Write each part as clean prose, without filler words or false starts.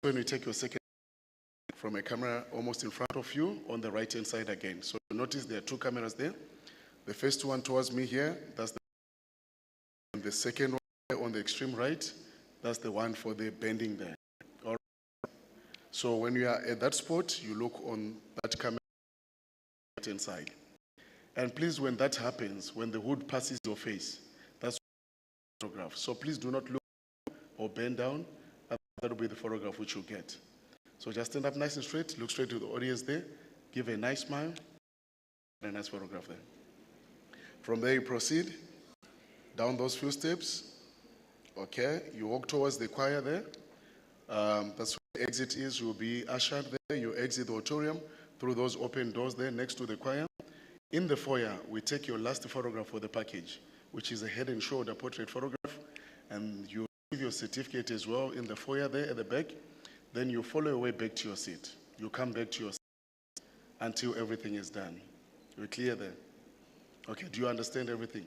when you take your second from a camera almost in front of you on the right-hand side again. So notice there are two cameras there. The first one towards me here, that's the second one on the extreme right, that's the one for the bending there. All right. So when you are at that spot, you look on that camera on the right-hand side. And please, when that happens, when the hood passes your face, that's the photograph. So please do not look or bend down. That will be the photograph which you get. So just stand up nice and straight, look straight to the audience there, give a nice smile, and a nice photograph there. From there you proceed down those few steps. Okay, you walk towards the choir there. That's where the exit is. You'll be ushered there. You exit the auditorium through those open doors there next to the choir. In the foyer, we take your last photograph for the package, which is a head and shoulder portrait photograph, and you give your certificate as well in the foyer there at the back. Then you follow your way back to your seat. You come back to your seat until everything is done. We're clear there? Okay, do you understand everything?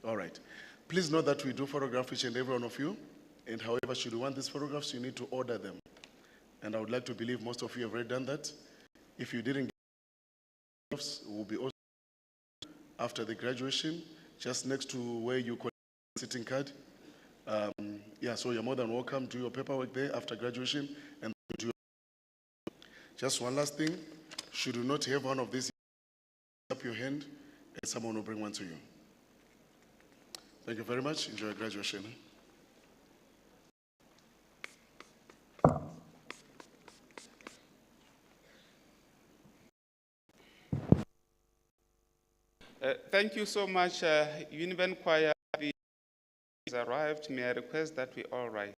All right. Please note that we do photograph each and every one of you, and however, should you want these photographs, you need to order them. And I would like to believe most of you have already done that. If you didn't get photographs, will be also after the graduation, just next to where you collect the visiting card. Yeah, so you're more than welcome to do your paperwork there after graduation. And do just one last thing. Should you not have one of these, up your hand and someone will bring one to you. Thank you very much. Enjoy your graduation. Thank you so much, Univen Choir. Has arrived. May I request that we all rise?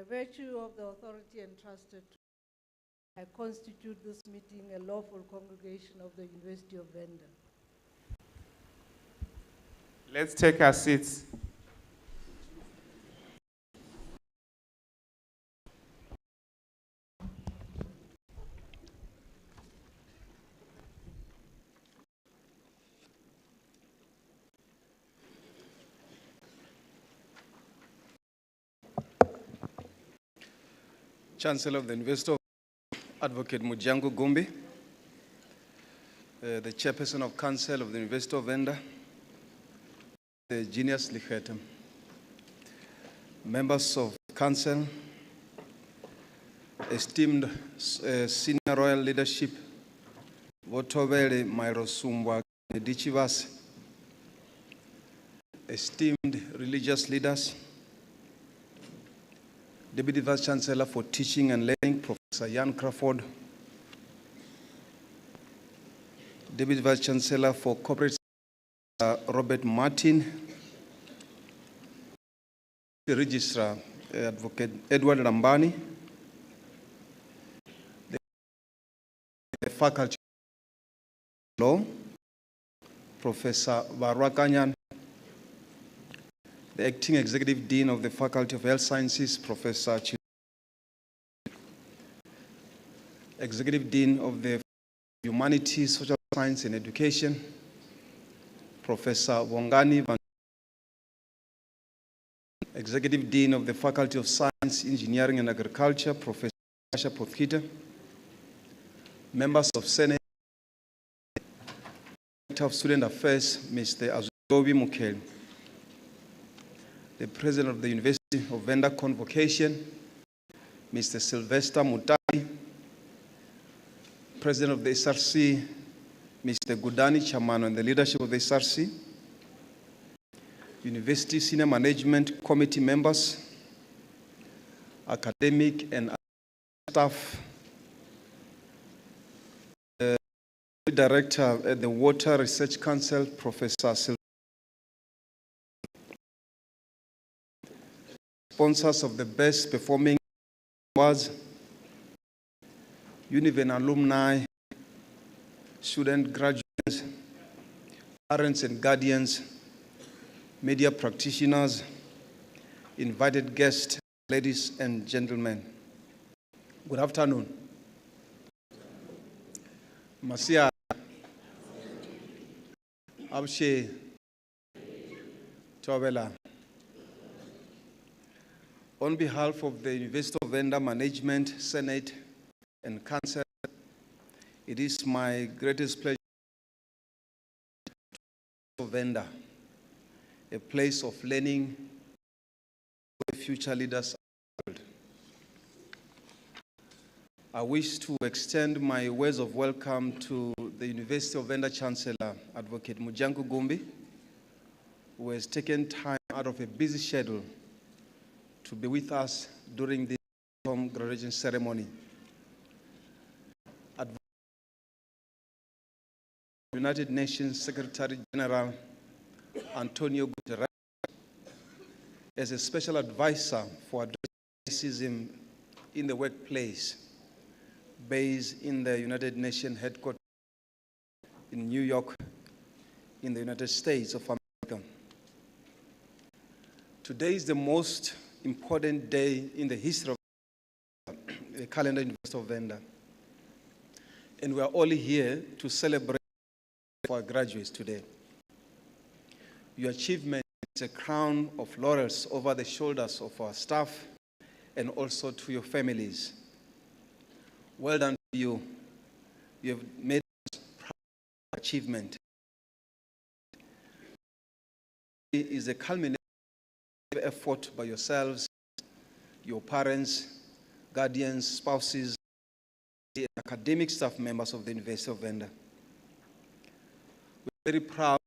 virtue of the authority entrusted to me, I constitute this meeting a lawful congregation of the University of Venda. Let's take our seats. Chancellor of the University, Advocate Mujangu Gumbi, the Chairperson of Council of the University of Venda, the Genius Lichetem, members of Council, esteemed senior royal leadership, Votobele Mairosumbwa Dichivas, esteemed religious leaders, Deputy Vice Chancellor for Teaching and Learning, Professor Ian Crawford, Deputy Vice Chancellor for Corporate, Robert Martin, the Registrar, Advocate Edward Lambani, the Faculty of Law, Professor Barwakanyan, the Acting Executive Dean of the Faculty of Health Sciences, Professor Executive Dean of the Humanities, Social Science and Education, Professor Wongani Van, Executive Dean of the Faculty of Science, Engineering and Agriculture, Professor Asha Pothita, members of Senate, Director of Student Affairs, Mr. Azudobi Mukeli, the President of the University of Venda Convocation, Mr. Sylvester Mutali, President of the SRC, Mr. Gudani Chairman and the leadership of the SRC, University Senior Management Committee members, academic and staff, Director at the Water Research Council, Professor Sylvester, sponsors of the best performing awards, Univen alumni, student graduates, parents and guardians, media practitioners, invited guests, ladies and gentlemen. Good afternoon. Masia Abshe Tobela. On behalf of the University of Venda Management, Senate, and Council, it is my greatest pleasure to Venda, a place of learning where future leaders are. I wish to extend my words of welcome to the University of Venda Chancellor, Advocate Mujangu Gumbi, who has taken time out of a busy schedule to be with us during the graduation ceremony. United Nations Secretary General Antonio Guterres, as a special advisor for addressing racism in the workplace, based in the United Nations headquarters in New York, in the United States of America. Today is the most important day in the history of the calendar University of Venda. And we are all here to celebrate for our graduates today. Your achievement is a crown of laurels over the shoulders of our staff and also to your families. Well done to you. You have made us proud of your achievement. It is a culmination of effort by yourselves, your parents, guardians, spouses, and academic staff members of the University of Venda. We're very proud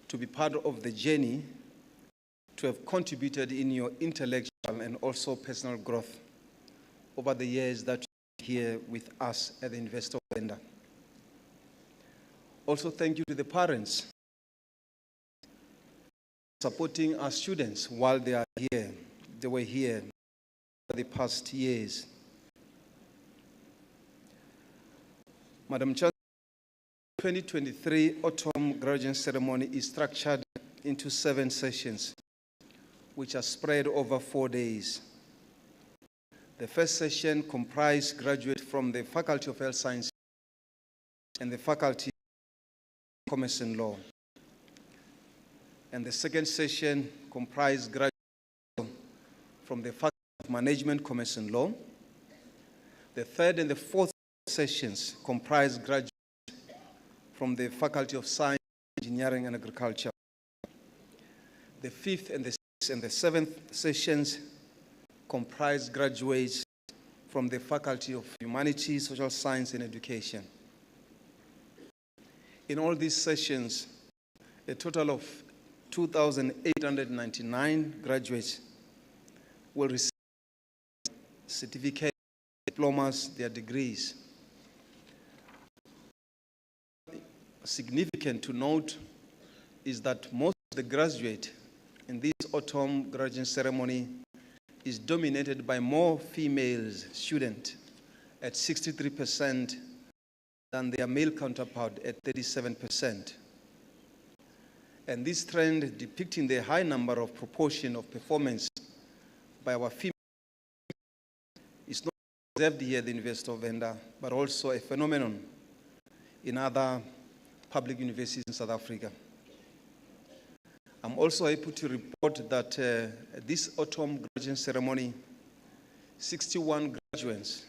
to be part of the journey, to have contributed in your intellectual and also personal growth over the years that you're here with us at the University of Venda. Also, thank you to the parents supporting our students while they are here. they were here for the past years. Madam Chancellor, 2023 autumn graduation ceremony is structured into 7 sessions, which are spread over 4 days. The first session comprised graduates from the Faculty of Health Sciences and the Faculty of Commerce and Law. And the second session comprised graduates from the Faculty of Management, Commerce and Law. The third and the fourth sessions comprised graduates from the Faculty of Science, Engineering and Agriculture. The fifth and the sixth and the seventh sessions comprised graduates from the Faculty of Humanities, Social Science and Education. In all these sessions, a total of 2,899 graduates will receive certificates, diplomas, their degrees. Significant to note is that most of the graduates in this autumn graduation ceremony is dominated by more female students at 63% than their male counterpart at 37%. And this trend depicting the high number of proportion of performance by our female is not observed here at the University of Venda, but also a phenomenon in other public universities in South Africa. I'm also able to report that at this autumn graduation ceremony, 61 graduates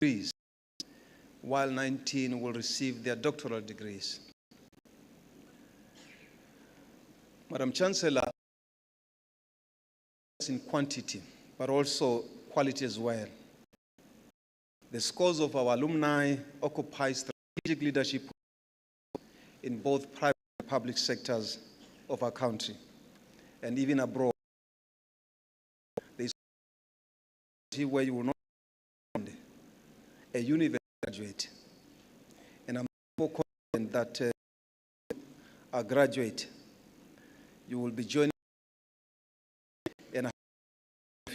degrees, while 19 will receive their doctoral degrees. Madam Chancellor, in quantity, but also quality as well. The scores of our alumni occupy strategic leadership in both private and public sectors of our country, and even abroad. There is where you will not find a university graduate. And I'm confident that our graduate, you will be joining and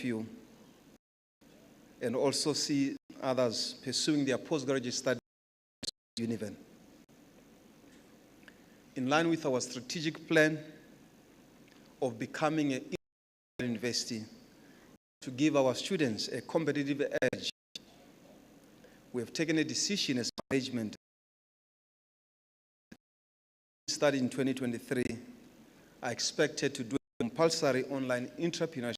you, and also see others pursuing their postgraduate studies at Univen. In line with our strategic plan of becoming an university to give our students a competitive edge, we have taken a decision as management starting in 2023 are expected to do compulsory online entrepreneurship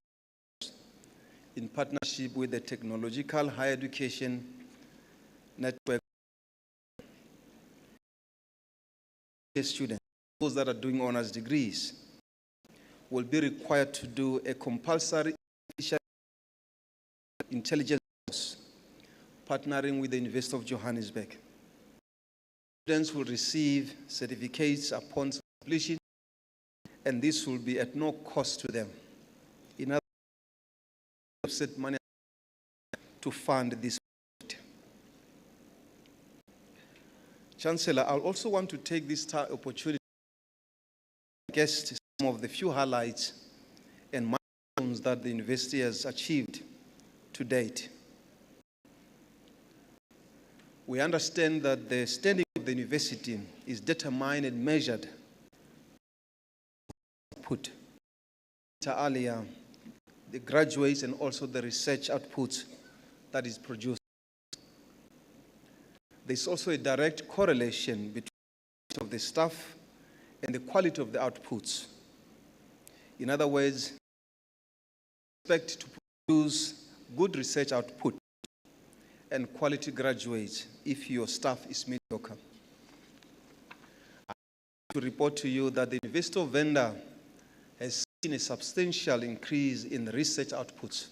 in partnership with the Technological Higher Education Network. Students, those that are doing honors degrees, will be required to do a compulsory intelligence course, partnering with the University of Johannesburg. Students will receive certificates upon completion, and this will be at no cost to them. In other words, set money to fund this project. Chancellor, I also want to take this opportunity to guest some of the few highlights and milestones that the university has achieved to date. We understand that the standing of the university is determined and measured earlier, the graduates and also the research output that is produced. There's also a direct correlation between of the staff and the quality of the outputs. In other words, expect to produce good research output and quality graduates if your staff is mediocre. I want to report to you that the University of Venda has seen a substantial increase in research outputs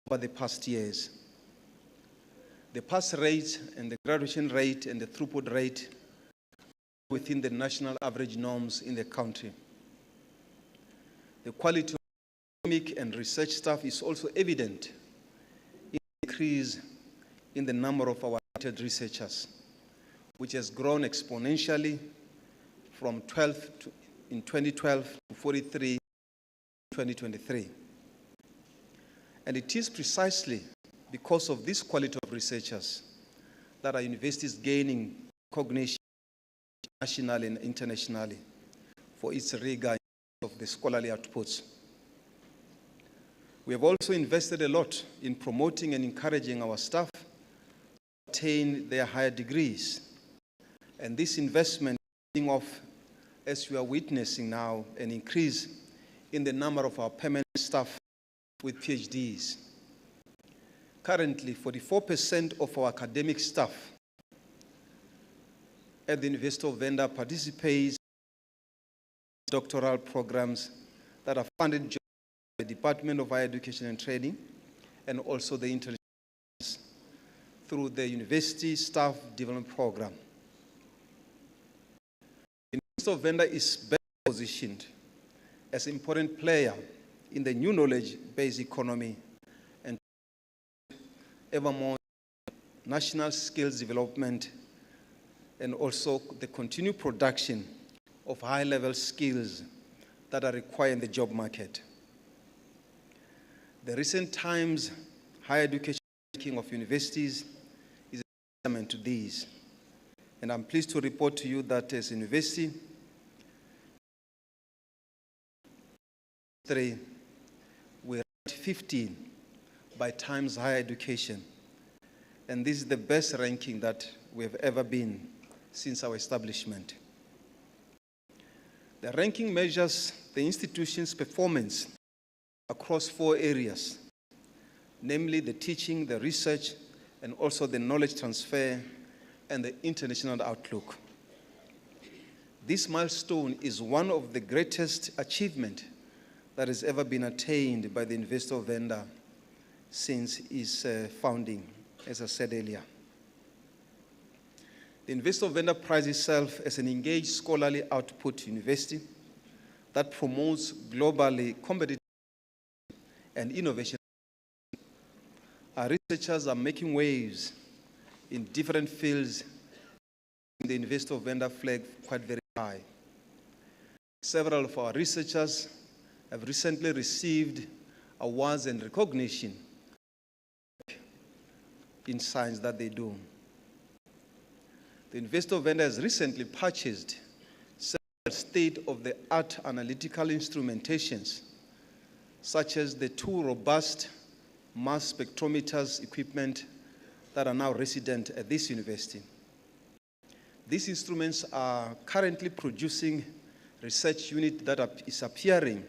over the past years. The pass rate and the graduation rate and the throughput rate are within the national average norms in the country. The quality of academic and research staff is also evident in the increase in the number of our researchers, which has grown exponentially from 12 in 2012 to 43 in 2023. And it is precisely because of this quality of researchers that our university is gaining recognition nationally and internationally for its rigor of the scholarly outputs. We have also invested a lot in promoting and encouraging our staff to attain their higher degrees. And this investment is paying off as we are witnessing now an increase in the number of our permanent staff with PhDs. Currently, 44% of our academic staff at the University of Venda participates in doctoral programs that are funded by the Department of Higher Education and Training and also the Interlude through the University Staff Development Program. The University of Venda is best positioned as an important player in the new knowledge-based economy and ever more national skills development and also the continued production of high-level skills that are required in the job market. The recent times higher education ranking of universities is a testament to these. And I'm pleased to report to you that as a university, we ranked 15 by Times Higher Education. And this is the best ranking that we have ever been since our establishment. The ranking measures the institution's performance across 4 areas, namely the teaching, the research, and also the knowledge transfer and the international outlook. This milestone is one of the greatest achievements that has ever been attained by the University of Venda since its founding, as I said earlier. The University of Venda prides itself as an engaged scholarly output university that promotes globally competitive and innovation. Our researchers are making waves in different fields. The University of Venda flag quite very high. Several of our researchers have recently received awards and recognition in science that they do. The University of Venda has recently purchased several state-of-the-art analytical instrumentations, such as the 2 robust mass spectrometers equipment that are now resident at this university. These instruments are currently producing research unit that is appearing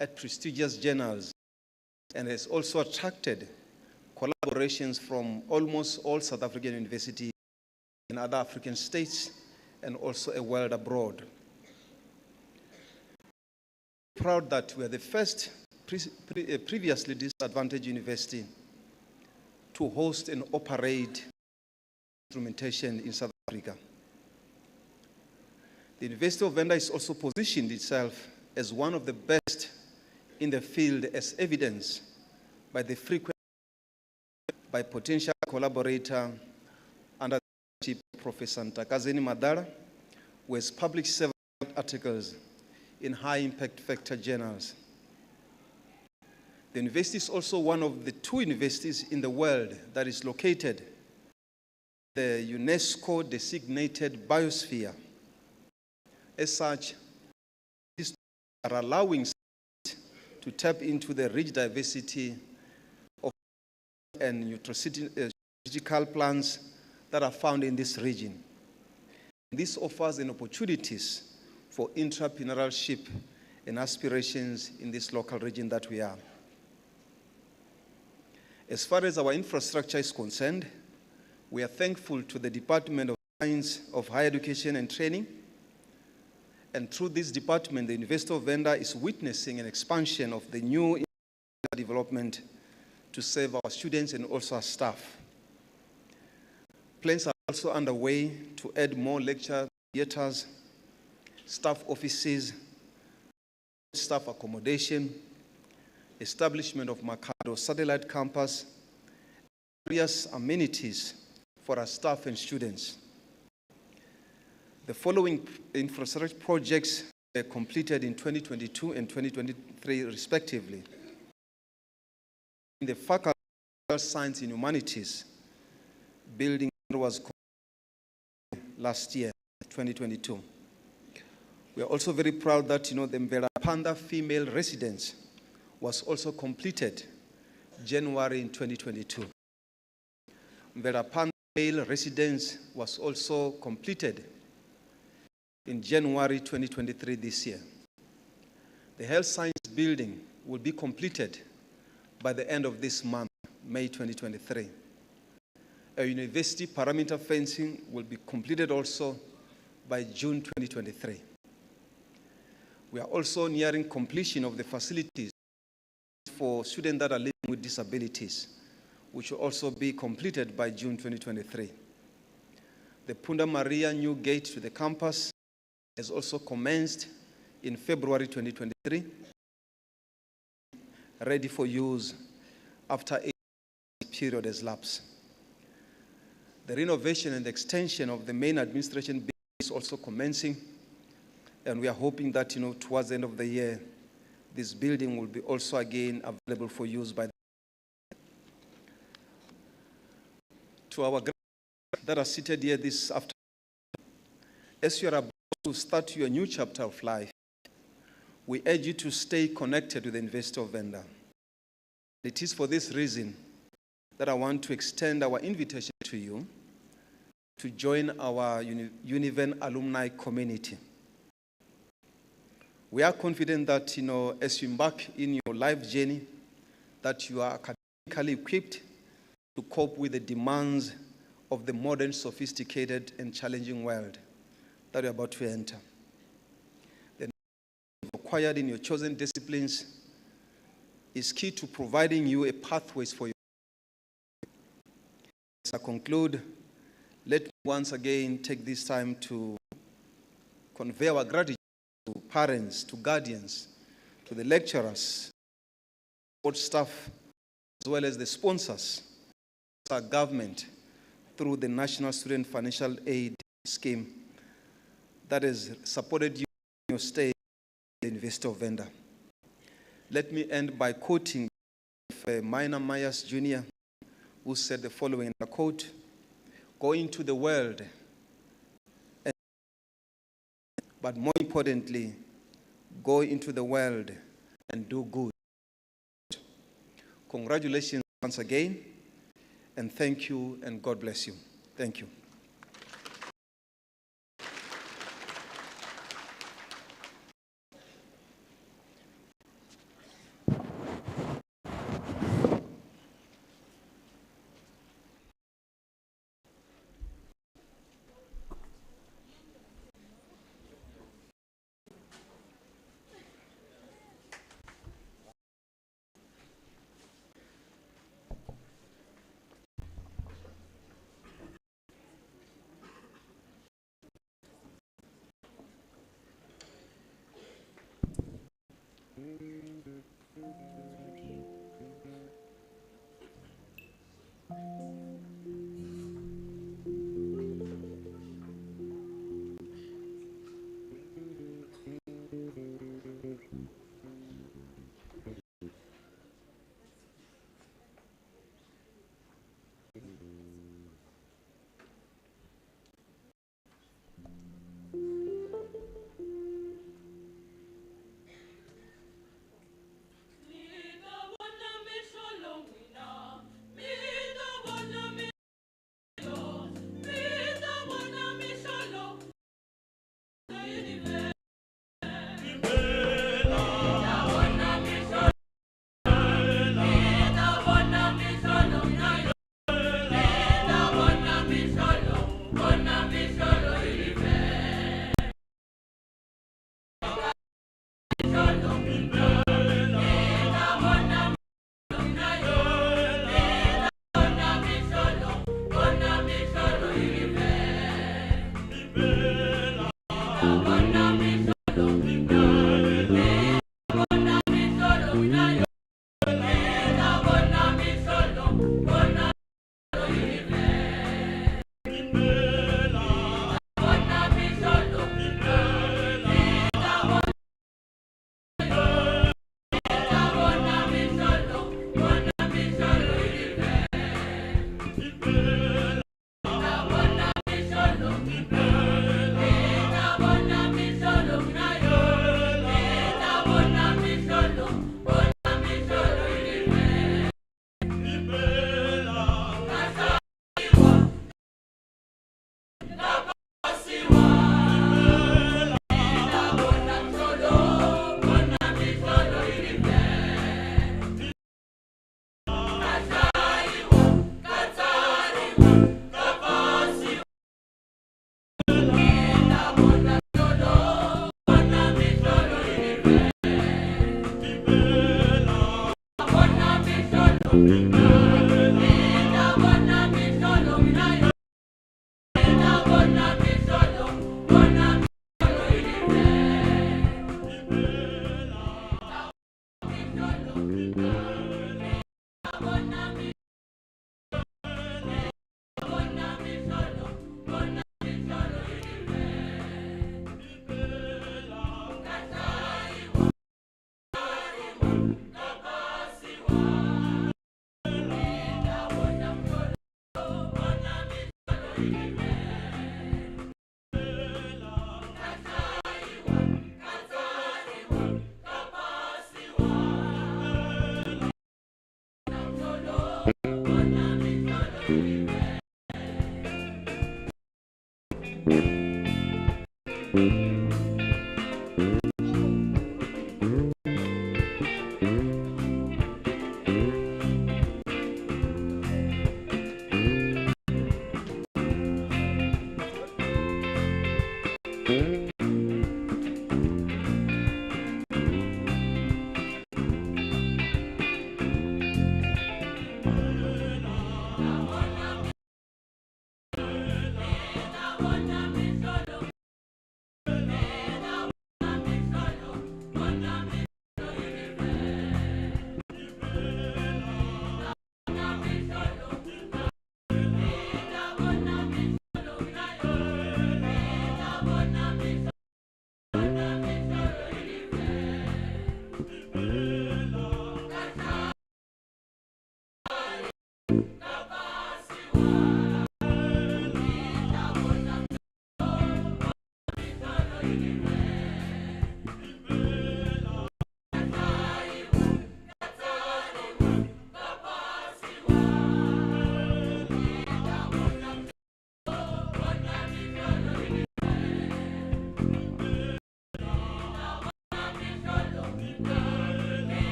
at prestigious journals and has also attracted collaborations from almost all South African universities in other African states and also a world abroad. Proud that we are the first previously disadvantaged university to host and operate instrumentation in South Africa. The University of Venda is also positioned itself as one of the best in the field, as evidenced by the frequent by potential collaborator under the leadership of Professor Ntakazeni Madara, who has published several articles in high-impact factor journals. The university is also one of the 2 universities in the world that is located in the UNESCO-designated biosphere. As such, these are allowing to tap into the rich diversity of and nutraceutical plants that are found in this region. This offers an opportunities for entrepreneurship and aspirations in this local region that we are. As far as our infrastructure is concerned, we are thankful to the Department of Science of Higher Education and Training. And through this department, the University of Venda is witnessing an expansion of the new development to serve our students and also our staff. Plans are also underway to add more lecture theaters, staff offices, staff accommodation, establishment of Makado Satellite Campus, various amenities for our staff and students. The following infrastructure projects completed in 2022 and 2023 respectively. In the Faculty of Science and Humanities building was completed last year, 2022. We are also very proud that the Mvelapanda female residence was also completed January in 2022. Mvelapanda male residence was also completed in January 2023 this year. The health science building will be completed by the end of this month, May 2023. A university perimeter fencing will be completed also by June 2023. We are also nearing completion of the facilities for students that are living with disabilities, which will also be completed by June 2023. The Punda Maria new gate to the campus has also commenced in February 2023, ready for use after a period has lapsed. The renovation and extension of the main administration building is also commencing, and we are hoping that towards the end of the year, this building will be also again available for use by the to our graduates that are seated here this afternoon. As you are about to start your new chapter of life, we urge you to stay connected with the University of Venda. It is for this reason that I want to extend our invitation to you to join our Univen alumni community. We are confident that, as you embark in your life journey, that you are academically equipped to cope with the demands of the modern, sophisticated, and challenging world that you're about to enter. The knowledge acquired in your chosen disciplines is key to providing you a pathways for your. As I conclude, let me once again take this time to convey our gratitude to parents, to guardians, to the lecturers, support staff, as well as the sponsors, our government, through the National Student Financial Aid Scheme that has supported you in your stay at the University of Venda. Let me end by quoting Minor Myers Jr., who said the following, I quote, "Go into the world, but more importantly, go into the world and do good." Congratulations once again, and thank you, and God bless you. Thank you.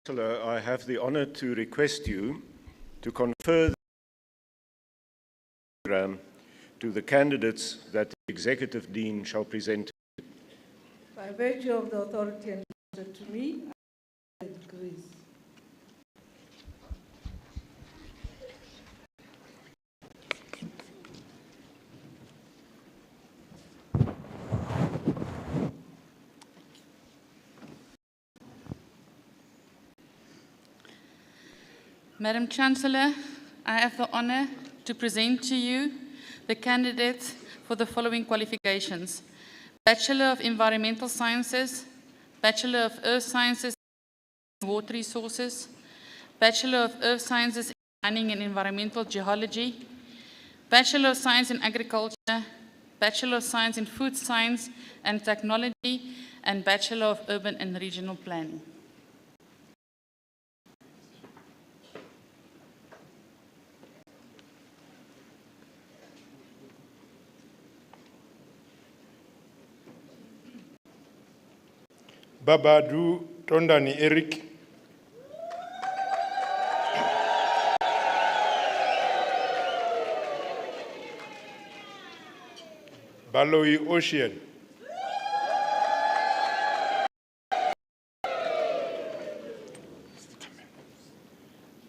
Chancellor, I have the honor to request you to confer the program to the candidates that the Executive Dean shall present. By virtue of the authority entrusted to me, I agree. Madam Chancellor, I have the honor to present to you the candidates for the following qualifications: Bachelor of Environmental Sciences, Bachelor of Earth Sciences and Water Resources, Bachelor of Earth Sciences in Mining and Environmental Geology, Bachelor of Science in Agriculture, Bachelor of Science in Food Science and Technology, and Bachelor of Urban and Regional Planning. Babadu Tondani Eric. Baloi Ocean.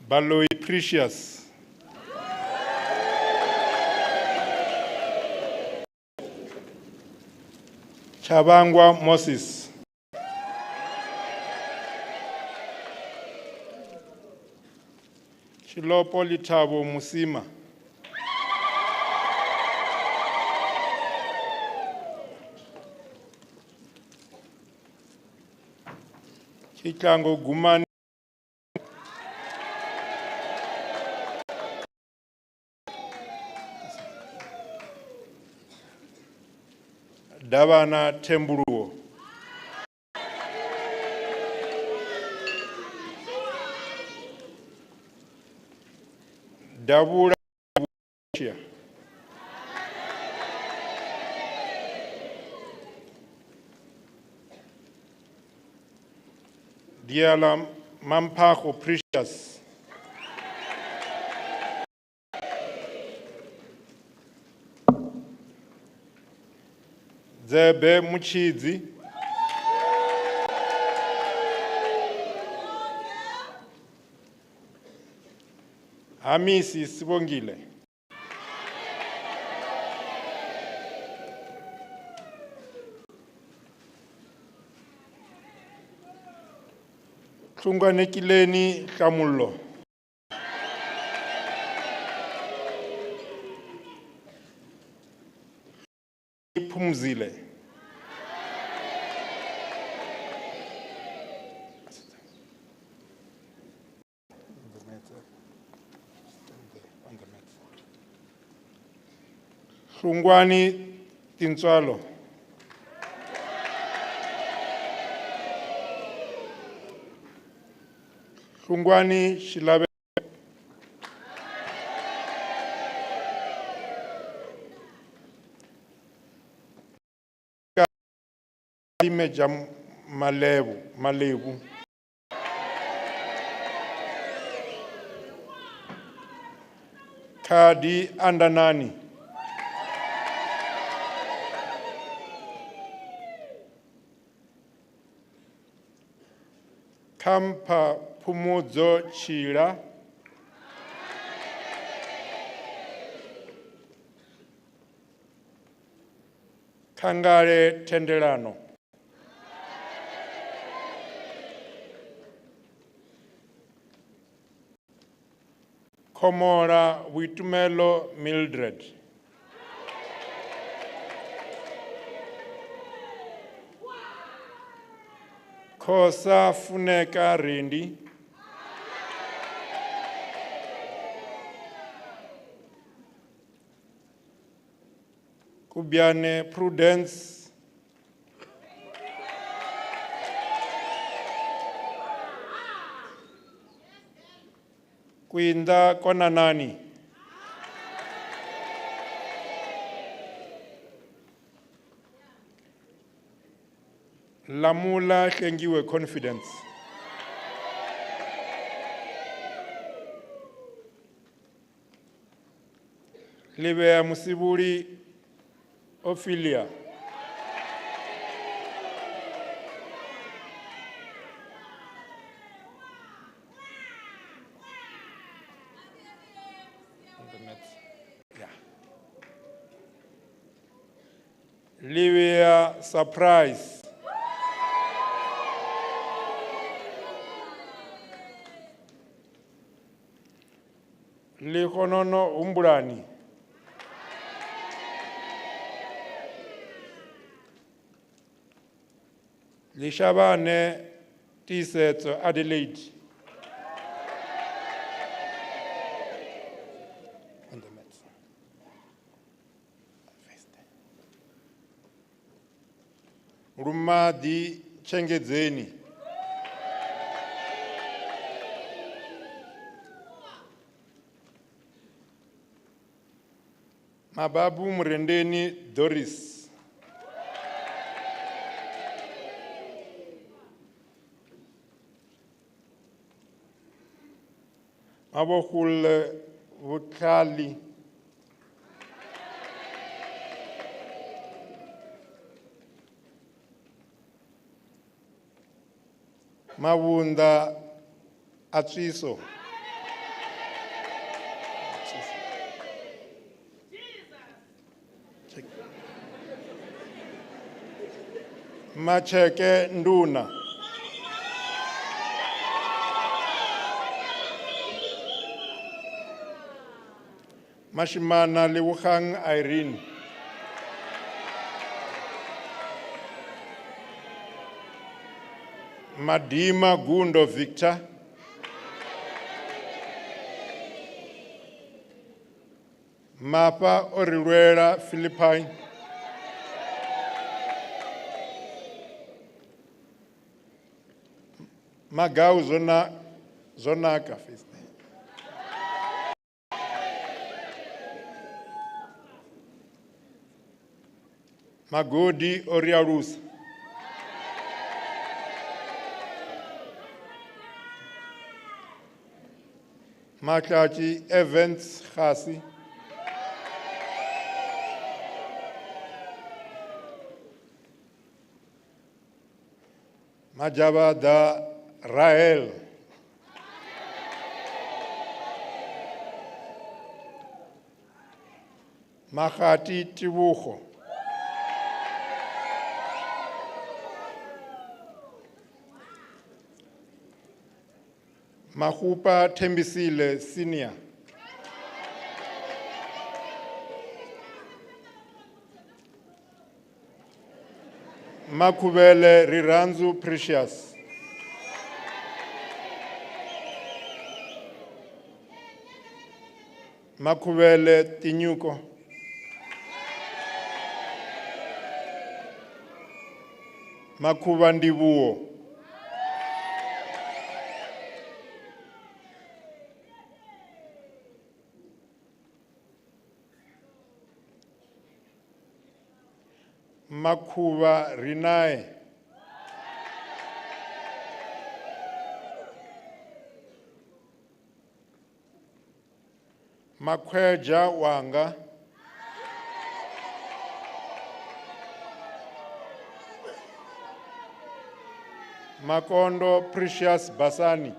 Baloi Precious. Chabangwa Moses. Chilopo Litabo Musima. Chikango Gumani. Davana Temburuo. Davula Chia. Diala Mampako Precious. Zebe Muchidzi. Hamisi Sibongile. Tlunganekileni Kamullo. Phumzile. Hlungwani Tintswalo. Hlungwani Shilabe. Imejam Malebu. Kadi Andanani. Kampa Pumudzo Chira. Kangare Tenderano. Komora Witumelo Mildred. Kosa Funeka Rindi. Kubiane Prudence. Kuinda Konanani. Lamula Kengiwe Confidence. Libea Musiburi Ophelia. Livia Surprise. Likonono Umbulani. Lishabane Tisetso Adelaide. Rumadi Chengedzeni. Mababu Mrendeni Doris. Mabokhul Vukali. Mawunda Atriso. Macheke Nduna. Mashimana Liwukhang Irene. Madima Gundo Victor. Mapa Orilwela Philippine. Magau Zonaka. Magodi Orialusa. Maklachi Evans Khasi. Majabada Rael. Mahati Tibucho. Mahupa Tembisile Senior. Makubele Riranzu Precious. Makubele Tinyuko. Makuba Ndibuo. Makuba Rinae. Makweja Wanga. Makondo Precious Basani.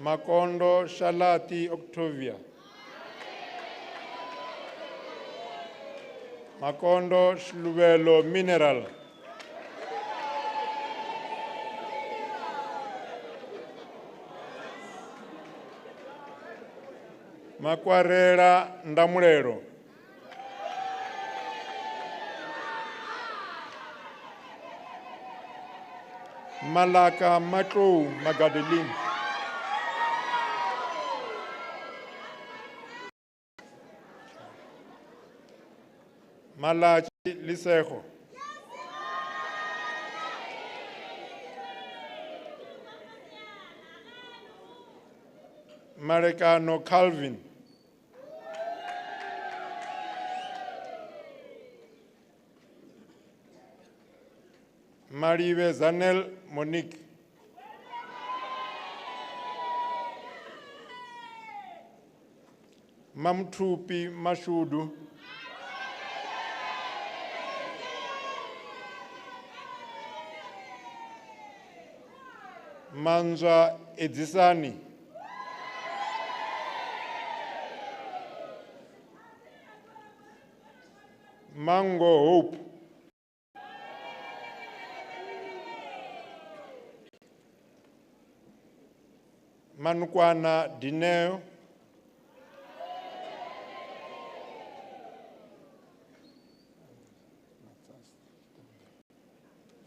Makondo Shalati Octavia. Makondo Shluvelo Mineral. Makwarela Ndamulero. Malaka Matlou Magadelin. Malachi Lisejo. Marekano Calvin. Marive Zanel Monique. Mamtupi Mashudu. Manzwa Edzisani. Mango Hope. Manukwana Dineo.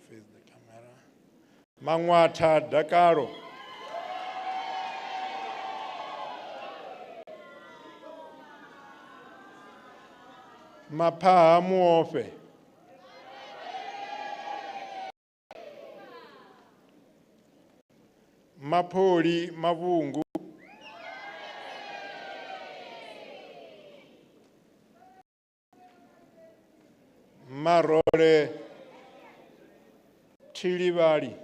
Face the camera. Mangwata Dakaro. Mapaha Muofe. Mapoli Mavungu. Marole Chilibali.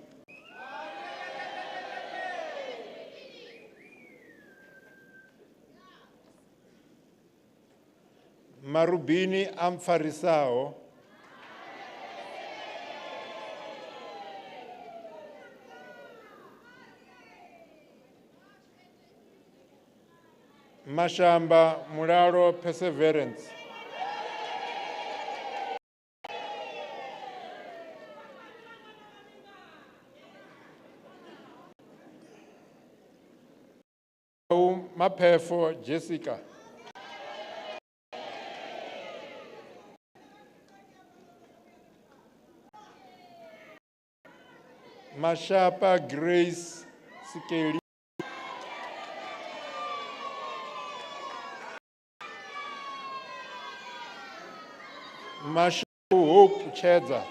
Marubini Amfarisao. Mashamba Muraro Perseverance. Mapefo Jessica. Mashapa Grace Sikeli. Mashu Hope Chedza.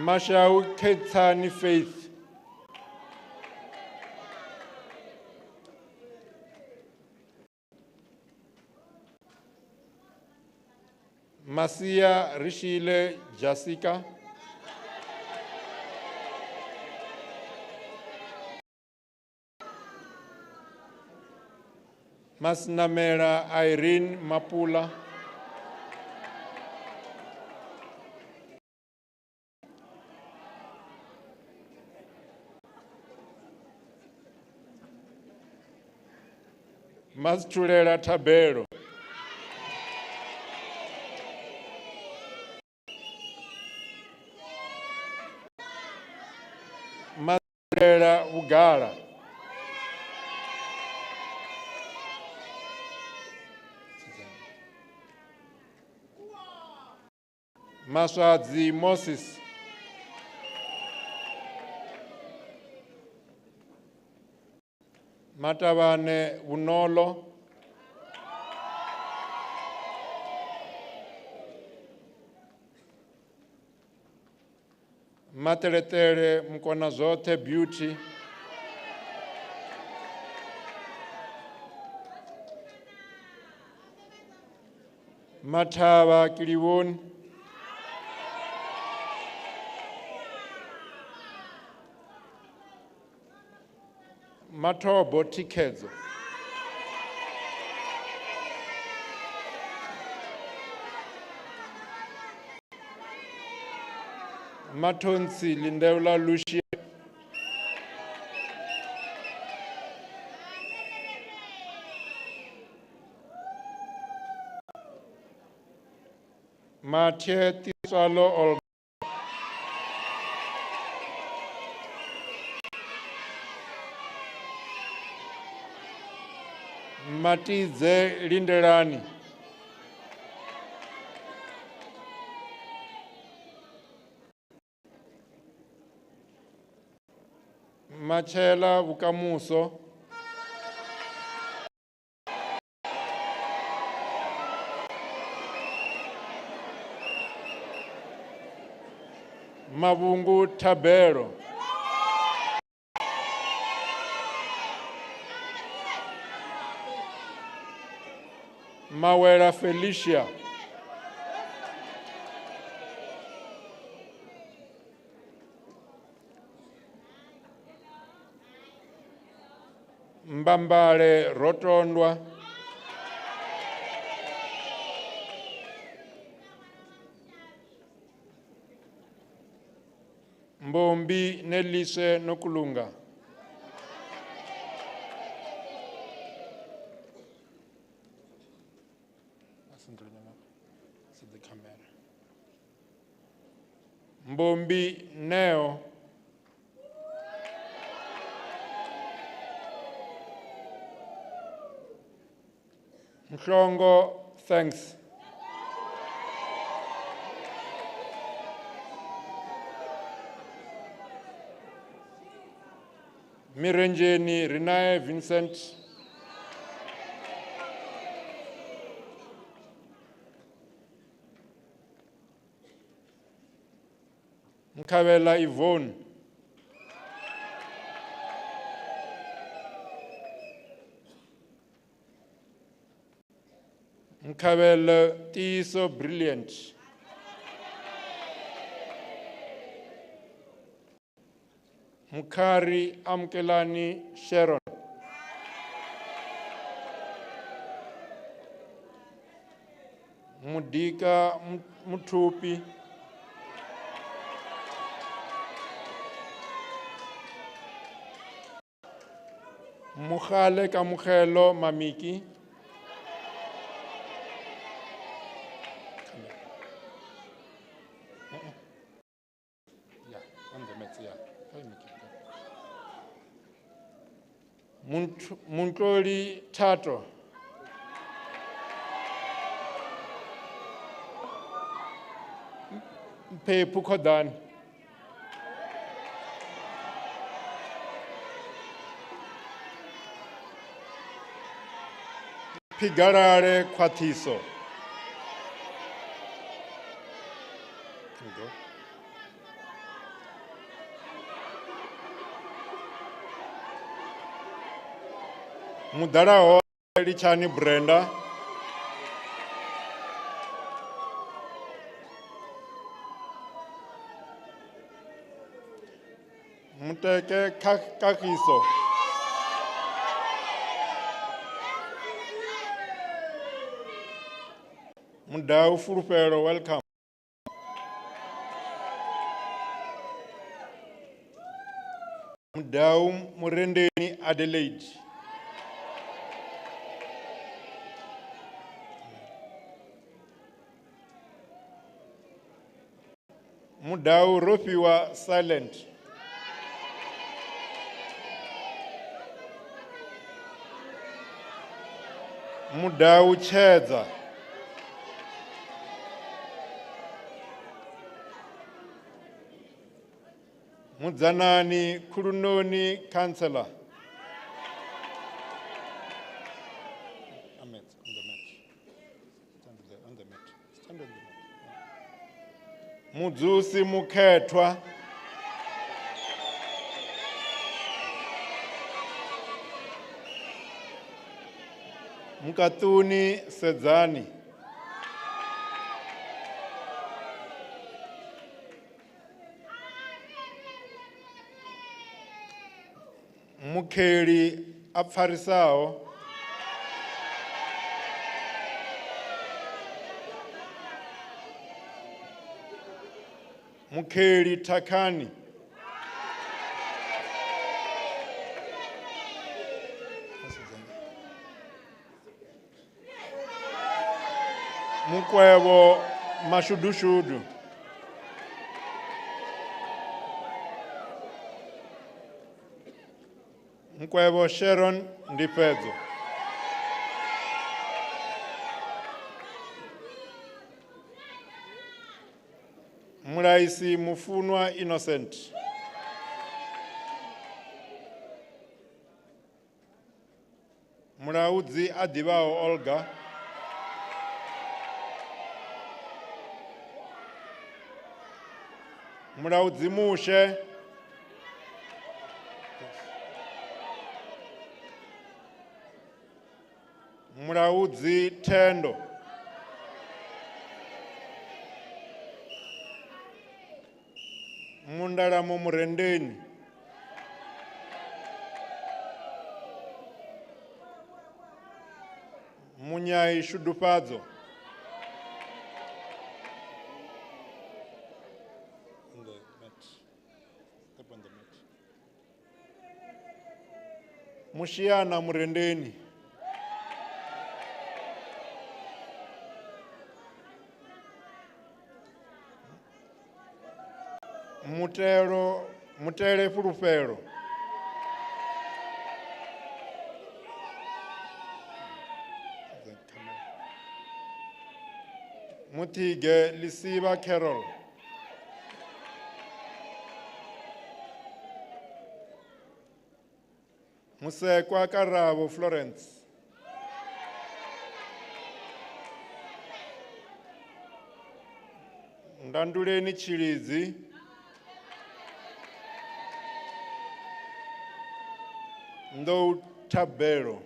Mashau Ketsani Faith. Masia Rishile Jessica. Masnamera Irene Mapula. Mastulera Tabero. Mastulera Ugala. Maswadzi Moses. Matavane Unolo. Materetere Mkona zote Beauty. Matava Kiliwon. Matobo Tikezo. Matonsi Lindeula Lucia. Mathieu Tisalo Olga. Matize Lindelani. Machela Bukamuso. Mabungu Tabero. Mawera Felicia. Mbambale Rotondwa. Mbombi Nelise Nokulunga. Mbombi Neo. Mshongo, thanks. Mirenjeni Rinae Vincent. Mkabela Yvonne. Mkabela Tiso Brilliant. Mkari Amkelani Sharon. Mudika Mutupi. Mukhale Kamukelo Mamiki. Muntori Tato. Pe Pukodan. Pigarare Kwatiso. Mudaraho Lichani Brenda. Muteke Kakiso. Mudau Furupero, welcome. Mudau Murendeni Adelaide. Mudau Ropiwa Silent. Mudau Cheza. Mudzanani Kurunoni Chancellor. Ahmed, on the mat. Stand there, on the mat. Stand on the mat. Mudzusi Mukhetwa. Mukatuni Sedzani. Mukheli Apfarisao. Mukheli Takani. Mukwebo Mashudushudu. Mukwebo Sharon Ndipedzo. Muraisi Mufunwa Innocent. Muraudzi Adibao Olga. Muraudzi Mushe. Muraudzi Tendo. Mundaramo Murendeni. Munyai Shudupadzo. On the mat. Step on the mat. Mushiana Murendeni. Mutere Furufero. Mutige Lisiba Carol. Musekwa Karabo Florence. Ndanduleni Chilizi. Ndo Tabero.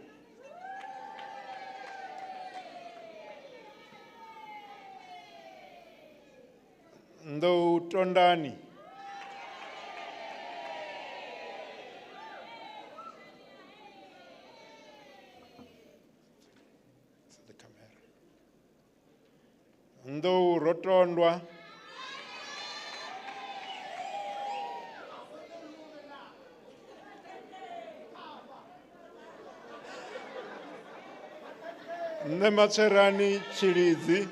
Ndo Tondani. The camera. Ndo Rotondwa. Nemacherani Chilizi.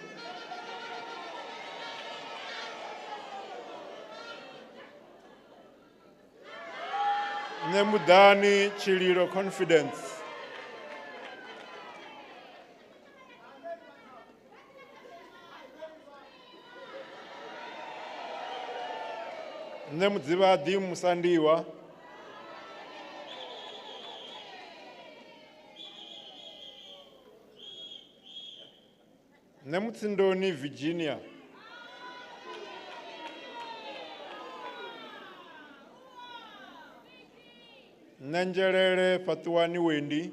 Nemudani Chiliro Confidence. Nemudzivadi Musandiwa. Nemutsindoni Virginia. Nanjerere Fatuani Wendy.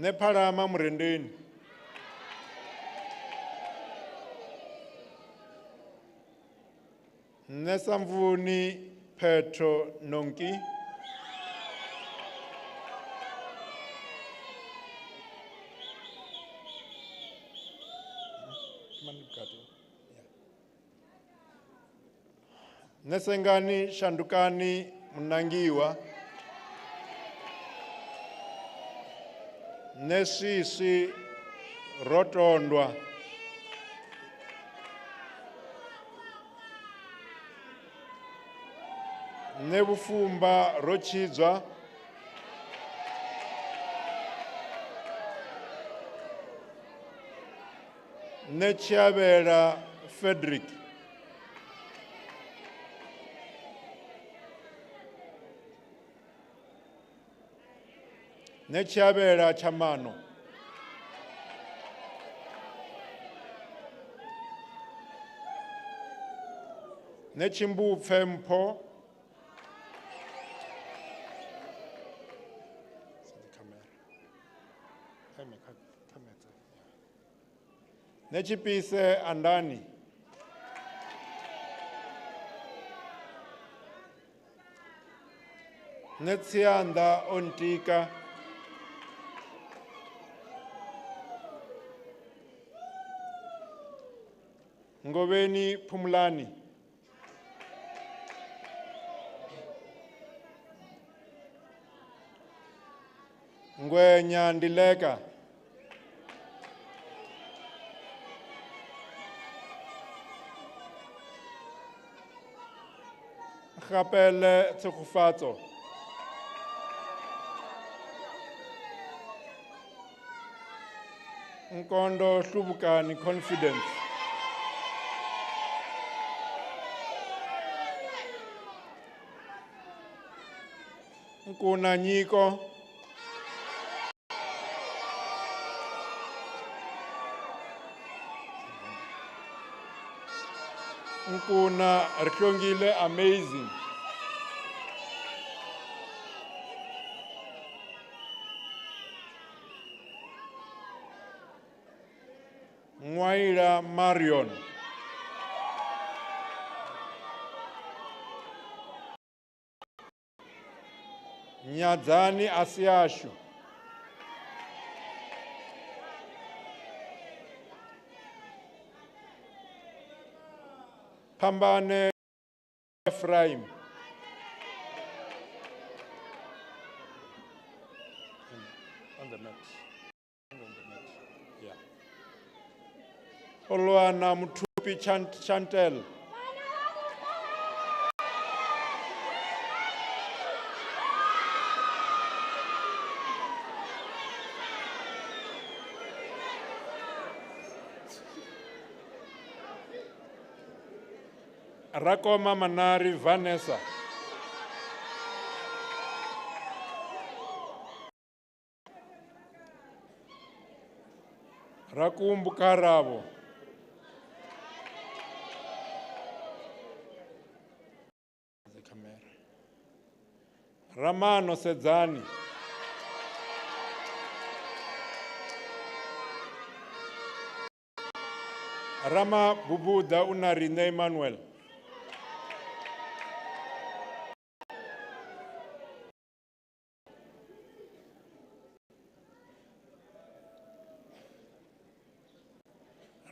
Nephalama Murendeni. Nesamvuni Petro Nonki. Nesengani Shandukani Mnangiwa. Nesisi Rotondwa. Nebufumba Rochizwa. Nechiabera Frederick. Nechiabera Chamano. Nechimbu Fempo. Nechipise Andani. Netsianda Ontika. Ngobeni Pumlani. Ngwenya Ndileka. Gapele Tsukufatso. Nkondo Hlubukani Confidence. Nkuna Nyiko. Nkuna Rhyongile Amazing. Ngwaira Marion. Nyadzani Asiashu. Pambane Ephraim. On the mat. On the mat. Yeah. Olwana Mutupi Chantel. Rakoma Manari Vanessa. Rakumbu Karabo. The camera. Ramano Sedzani. Rama Bubuda Unarine Emmanuel.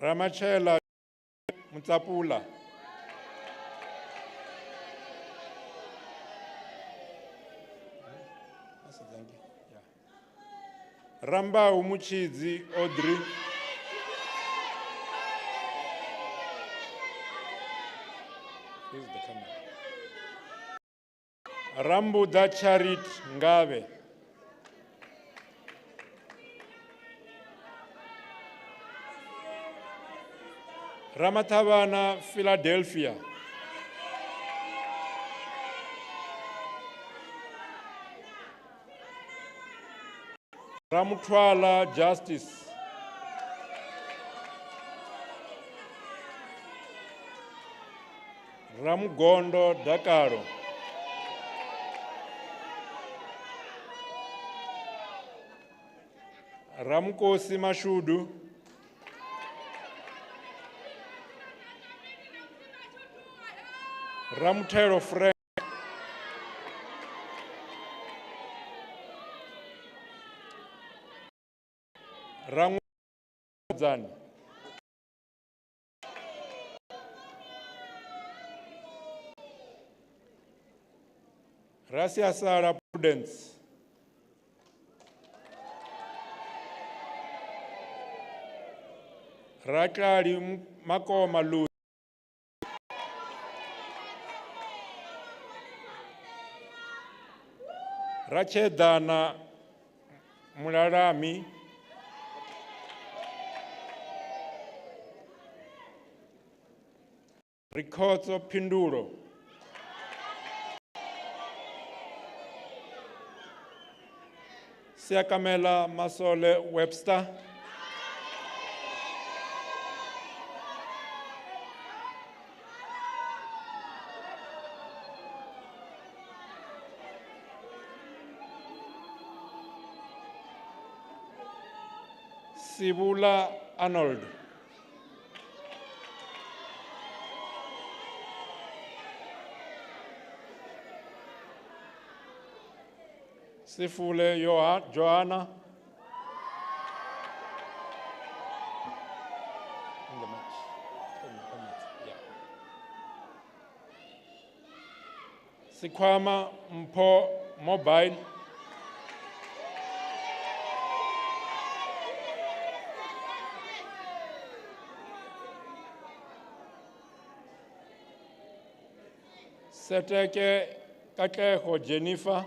Ramachela Mutsapula. Ramba Umuchizi Audrey. Here's the camera. Rambu Dacharit Ngave. Ramatavana, Philadelphia. Ramutwala Justice. Ramugondo Dakaro. Ramkosi Mashudu, Ramtero Frank, Ramuzan, Rasia Sara Prudence, Rakari Makoma Lu, Rachedana Mularami, Ricordo Pinduro, Siakamela Masole Webster, Sibula Arnold, Sifule Joanna, Sikwama Mpo Mobile, Seteke Kakeho Jennifer,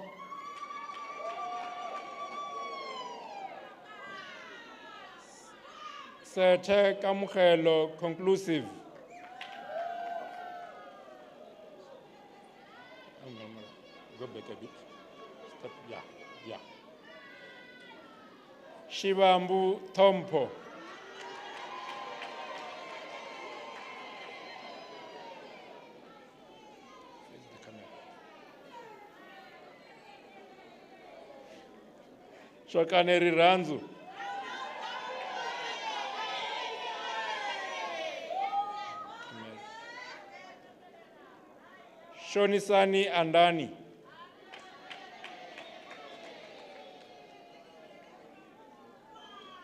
Sete Kamukelo Conclusive, go back a bit. Step, yeah. Shivambu Tompo, Shokaneri Ranzu, Shonisani Andani,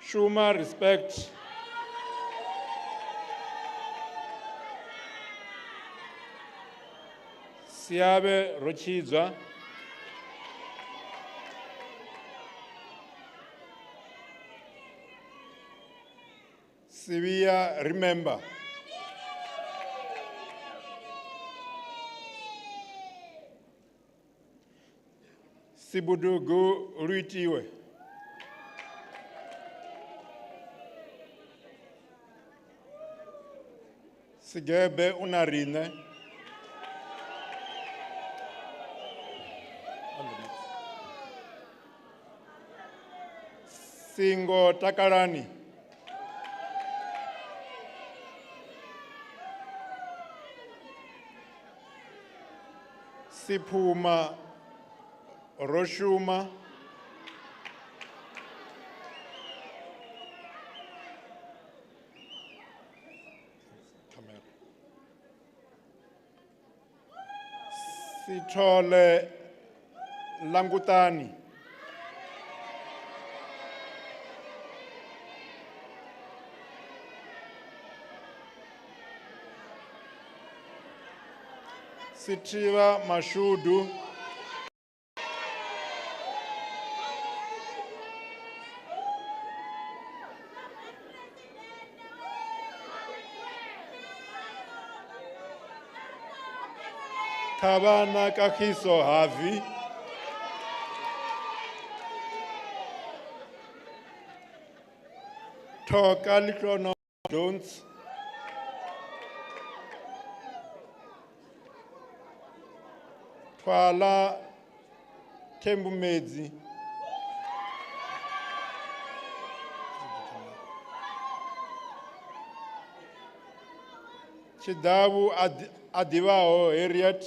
Shuma Respect, Siabe Rochizwa, Sivia Remember, Sibudugu Ruitiwe, Sigebe Unarine, Singo Takarani, Sipuma Roshuma, Sithole Langutani, Sitiva Mashudu, Kabana Kakiso Havi, Toka Likrono Jones, Twala Tembumedzi, Chidavu Adivao Harriet,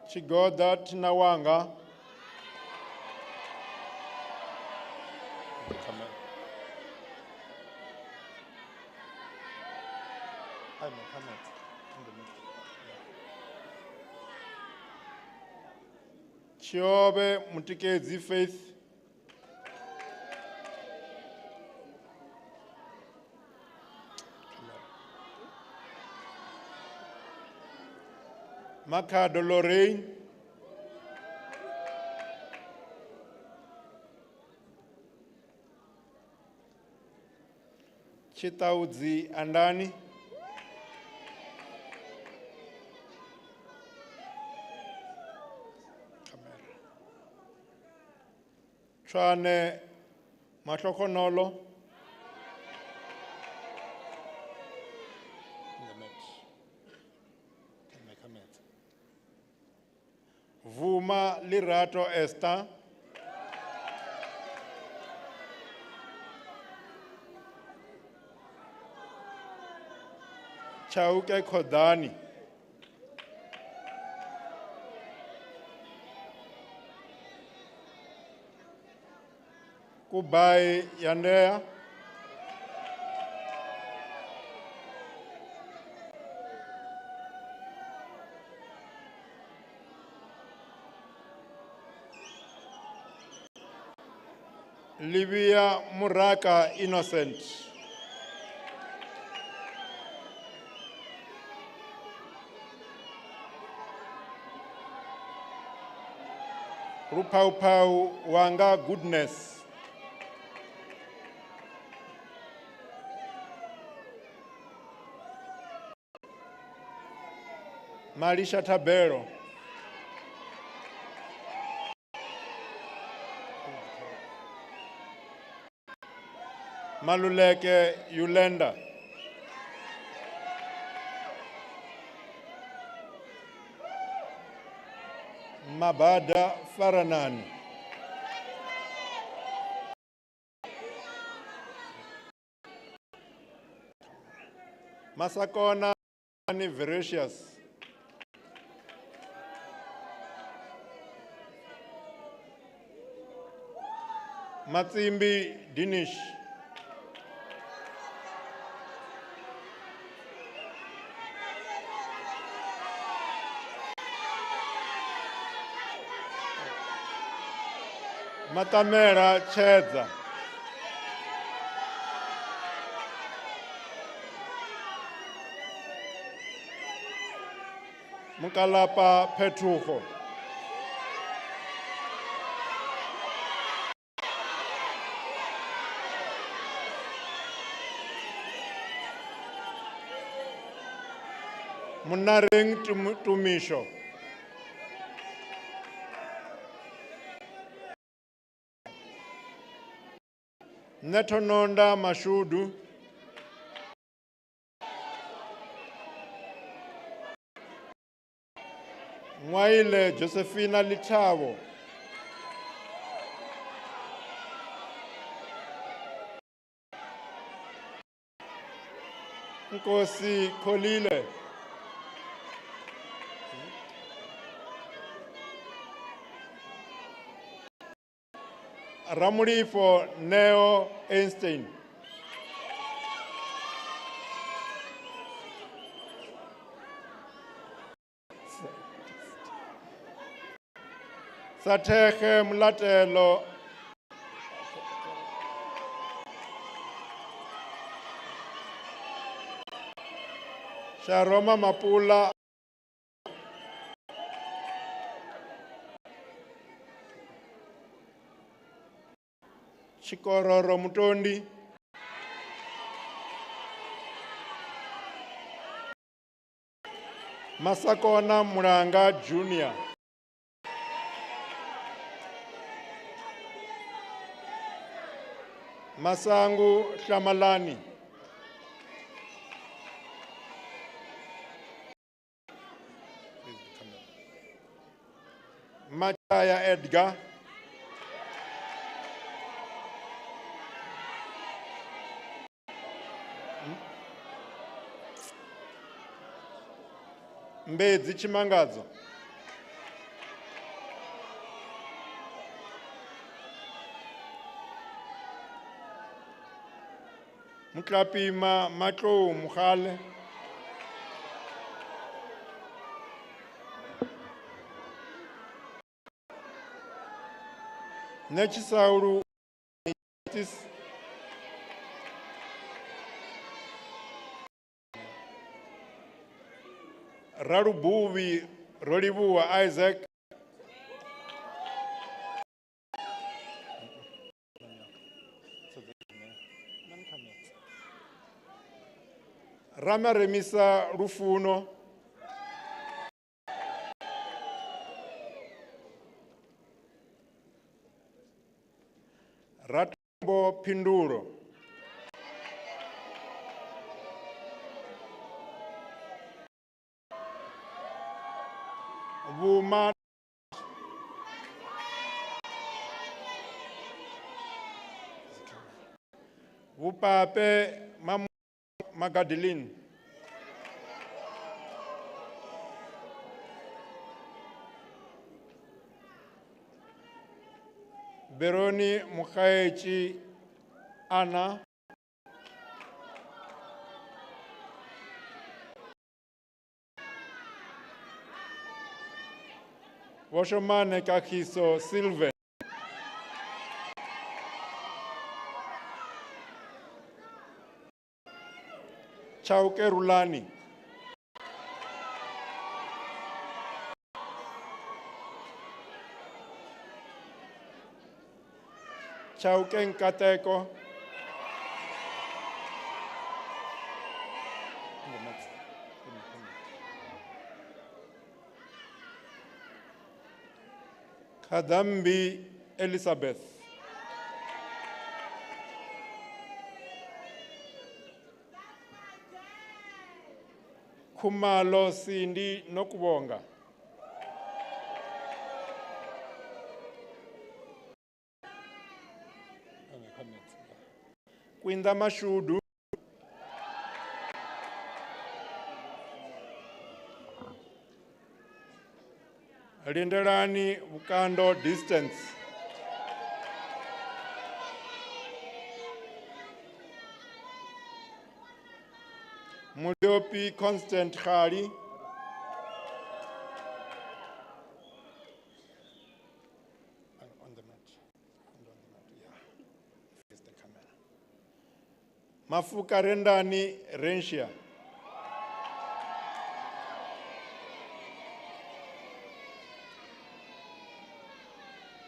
Chigoda Tinawanga. Chiobe Mutikezi Faith. Makado Lorraine. Chitaudzi Andani. Chwane Matlokonolo. Vuma Lirato Esther. Chauke Kodani. Kubai Yandea. Livia Muraka Innocent. Rupau Pau Wanga Goodness. Marisha Tabero. Maluleke Yulenda. Mabada Faranani. Masakona Vericious. Matsimbi Dinish. Matamera Chedza. Mukalapa Petrucho. Munaring Tumisho. Netononda Mashudu. Mwaile Josephina Litavo. Nkosi Kolile. Ramurifo Neo Einstein. Satehe Mlatelo. Sharoma Mapula. Chikororo Mutondi. Masakona Muranga Jr. Masangu Shamalani. Machaya Edgar. Mbedzi Chimangadzo. Mutlapima matlo mugale. Nechisauru Rarubuvi Rolibuwa Isaac. Rama Remisa Rufuno. Ratambo Pinduro. Vuma Vupape Magadilin. Beroni Mukhaechi Anna. Washomane Kakiso Silve. Chauke Rulani. Chauke Nkateko. Kadambi Elizabeth. Kumalo Cindy Nokubonga. Kwinda Mashudu. Lindelani Bukando Distance. Mudiopi Constant Khali. On the mat. Yeah. Face the camera. Mafuka Rendani Renshia.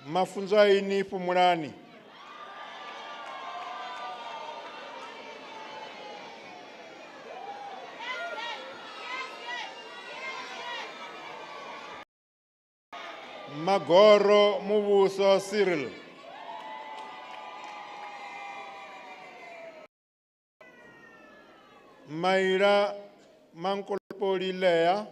Mafunzaini Pumurani. Magoro Mubuso Cyril. Maira Mankolpoli Lea.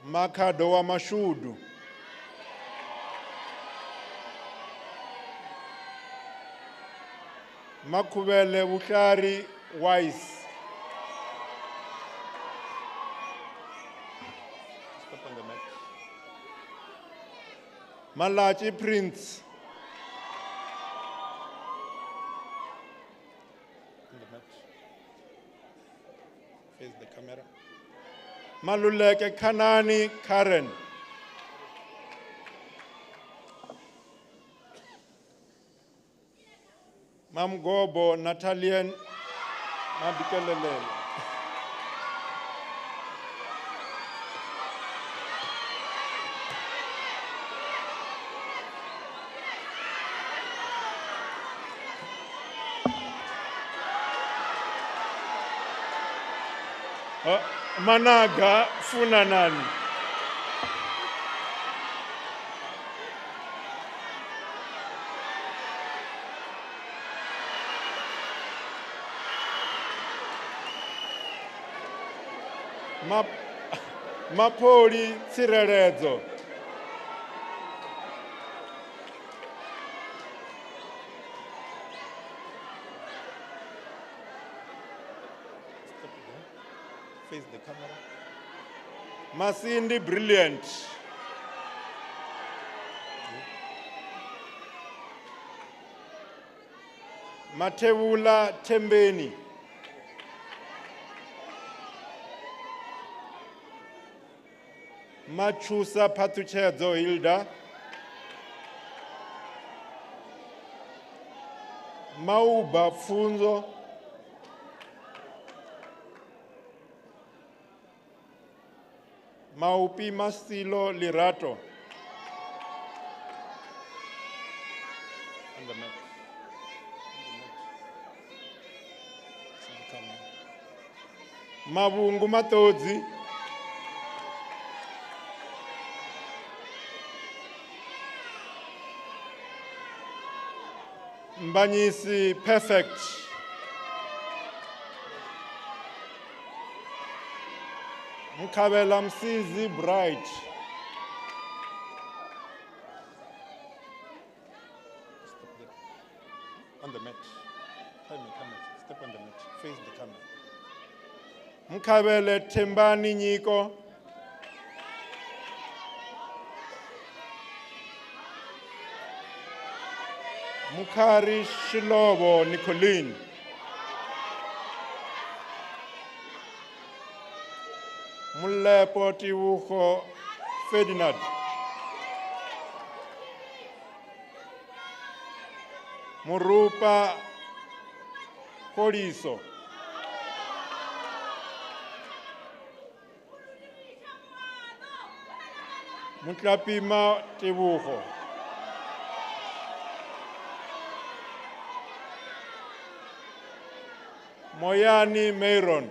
Makado wa Mashudu. Makubele Bukhari Wise. Step on the mat. Malachi Prince. On the mat. Face the camera. Maluleke Kanani Karen. Mamgobo Natalian Mabikelele. Managa Funanani. Mapoli Tsirerezo. Face the camera. Masindi Brilliant. Matebula Tembeni. Machusa Patuchedzo Hilda. Mauba Funzo. Maupi Masilo Lirato. On the mat. Mabungu Matodzi. Mbanyisi Perfect. Mkabela Msizi Bright. On the mat. Step on the mat. Face the camera. Mkabele Tembani Nyiko. Mukari Shilobo Nicolene. Mulepo Tiwuko Ferdinand. Murupa Koliso. Mutlapima Tiwuko. Moyani Mayron.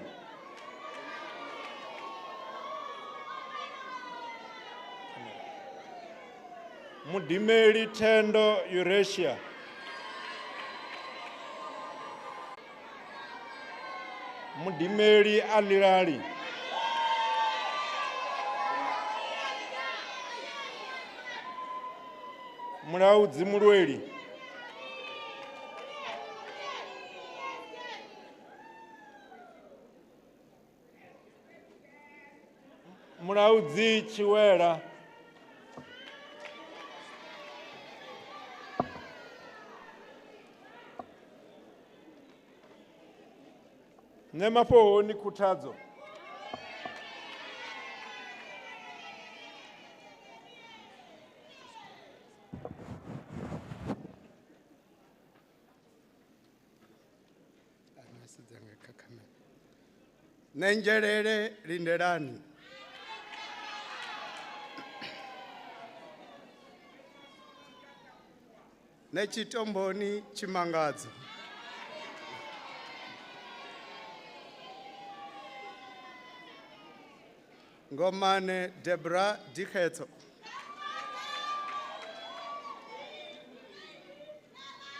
Mudimeli Tendo Eurasia. Mudimeli Alirali. Mulaudzi Mulweli. Mulaudzi Chiwera. Nemapo ni Kutadzo. Nenjerere Linderani. Nechitomboni Chimangadzo. Ngomane Debra Dikheto.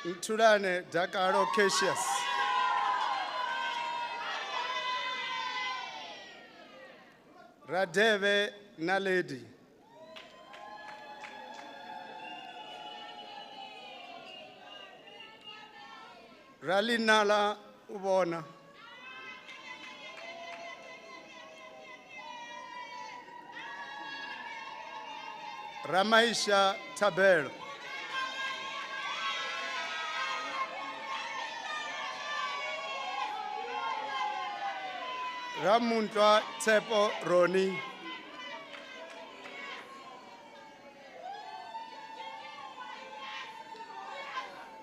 Ntulane Dakaro Cassius. Radeve Naledi. Ralinala Ubona. Ramaisha Tabel. Ramuntwa Tepo Roni.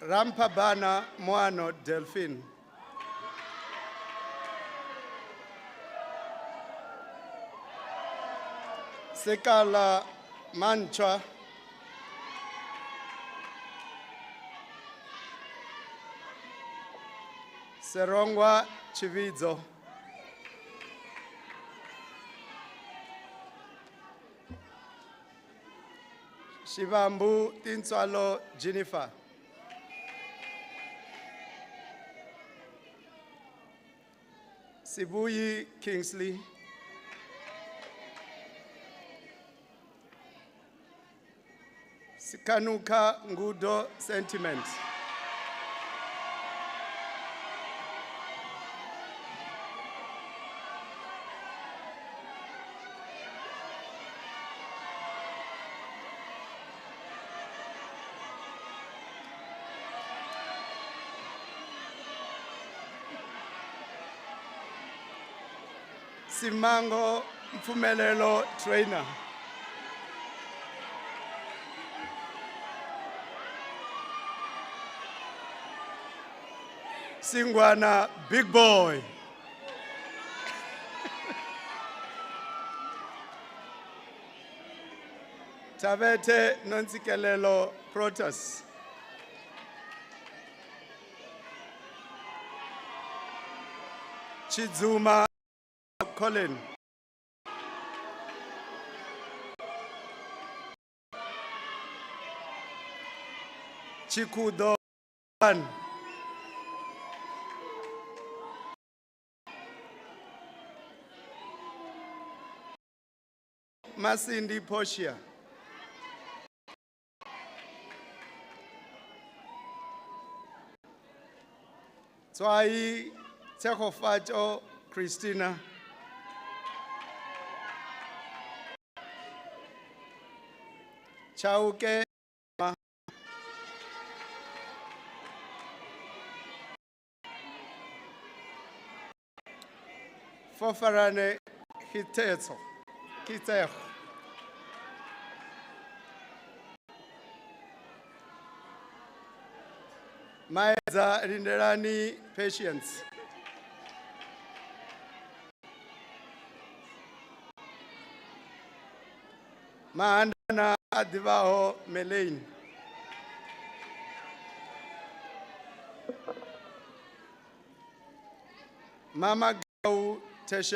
Rampabana Moano Delphine. Sekala Manchwa. Serongwa Chividzo. Shivambu Tinswalo Jennifer. Sibuyi Kingsley. Sikanuka Ngudo Sentiment. Simango Mfumelelo trainer. Singwana big boy. Tabete Nonsikelelo Protas. Chizuma Colin. Chikudo One. Masindi Poshia. Tswai Tsekofacho Christina. Chauke Fofarane Hitezo. Kitech. Maeza Rinderani Patience. Maandana Adivaho Melaine. Mama Gau Tesha.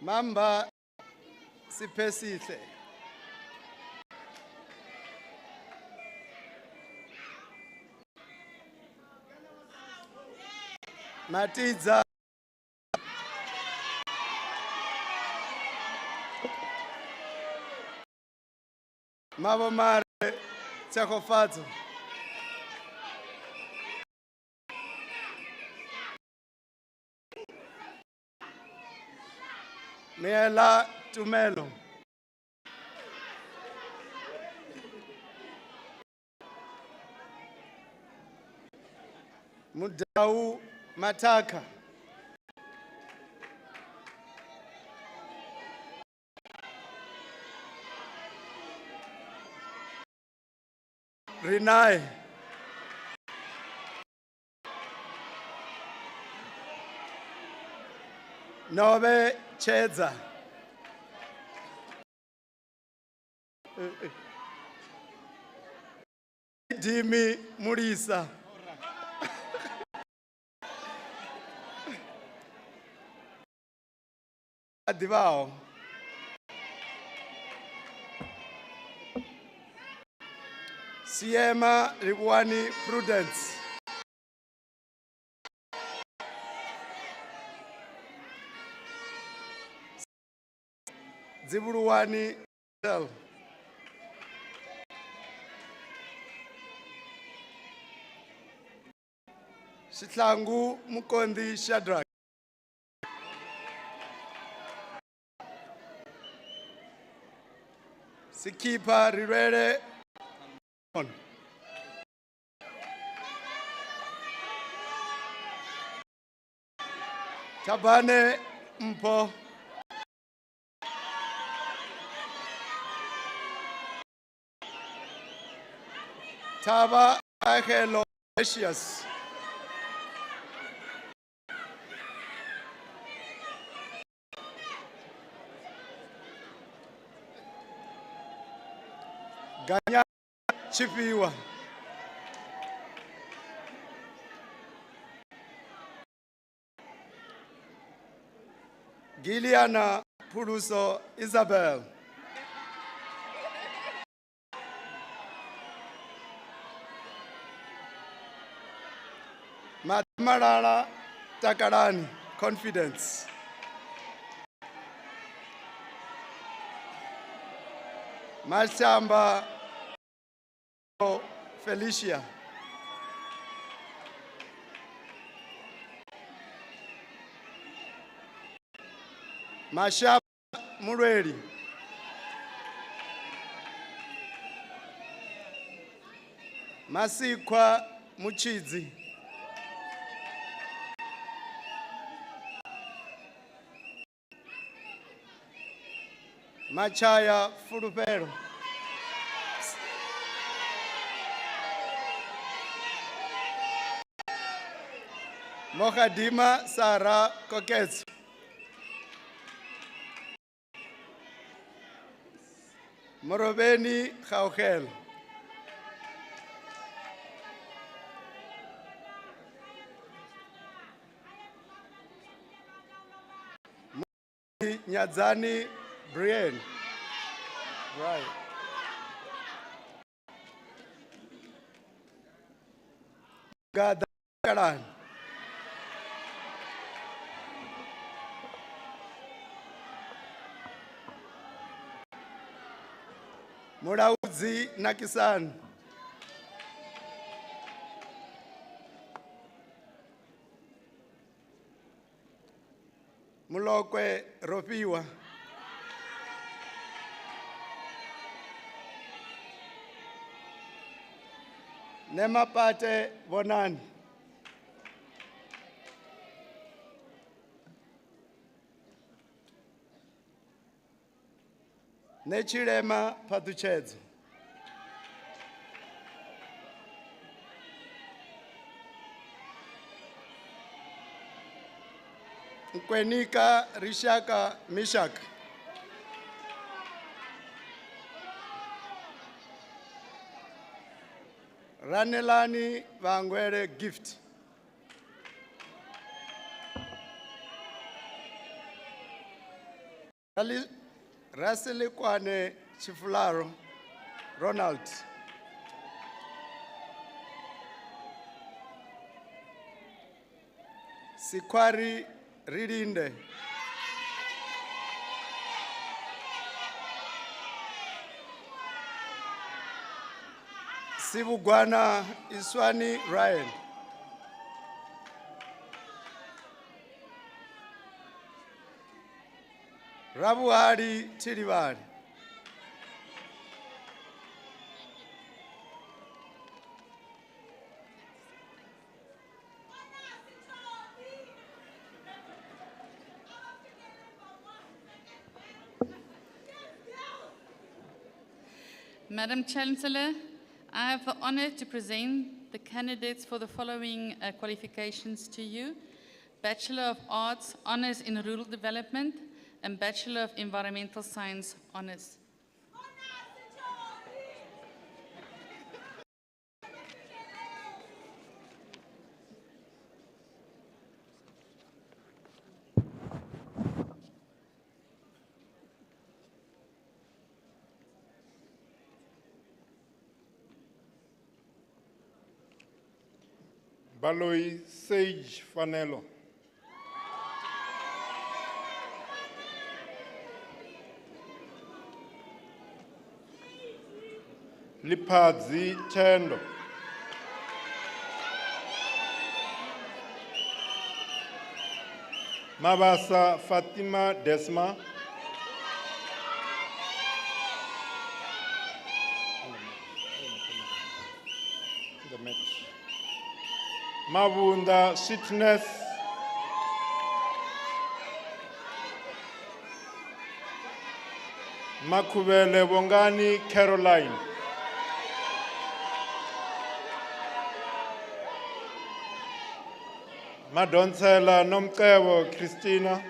Mamba Sipesite. Matiza Mabomare Tsekofazo. Miela Tumelo. Mudau Mataka. Rinai. Nove Cheza. Dimi Murisa. Adivao. Siema Ribwani Prudence. Ziburuwani Del. Shitlangu Mukondi Shadrach. Sikipa Rirere on. Tabane Mpo. Taba Ahelo Precious. Ganya Chipiwa. Giliana Puruso Isabel. Matamarala Takarani, Confidence. Mashamba Felicia. Mashamba Mureri. Masikwa Muchidzi. Machaya Furupero. Mohadima Sara Koketsu. Morobeni Khaukhel. Nyadzani Brienne. Right. Gadaran. Murauzi Nakisan. Mulokwe Ropiwa. Nemapate Bonani. Nechirema Patuchedzo. Nkwenika Rishaka Mishak. Ranelani Vangwere Gift. Rasilikwane Chifularo Ronald. Sikwari Ridinde. Sibugwana Iswani Ryan. Rabuhari Tirivari. Madam Chancellor, I have the honor to present the candidates for the following qualifications to you. Bachelor of Arts, Honours in Rural Development, and Bachelor of Environmental Science, Honours. Baloi Sage Fanelo. Lipadzi Chendo. Mabasa Fatima Desma. Mabunda Sweetness. Makubele Bongani Caroline. Madonsela Nomkewo Christina.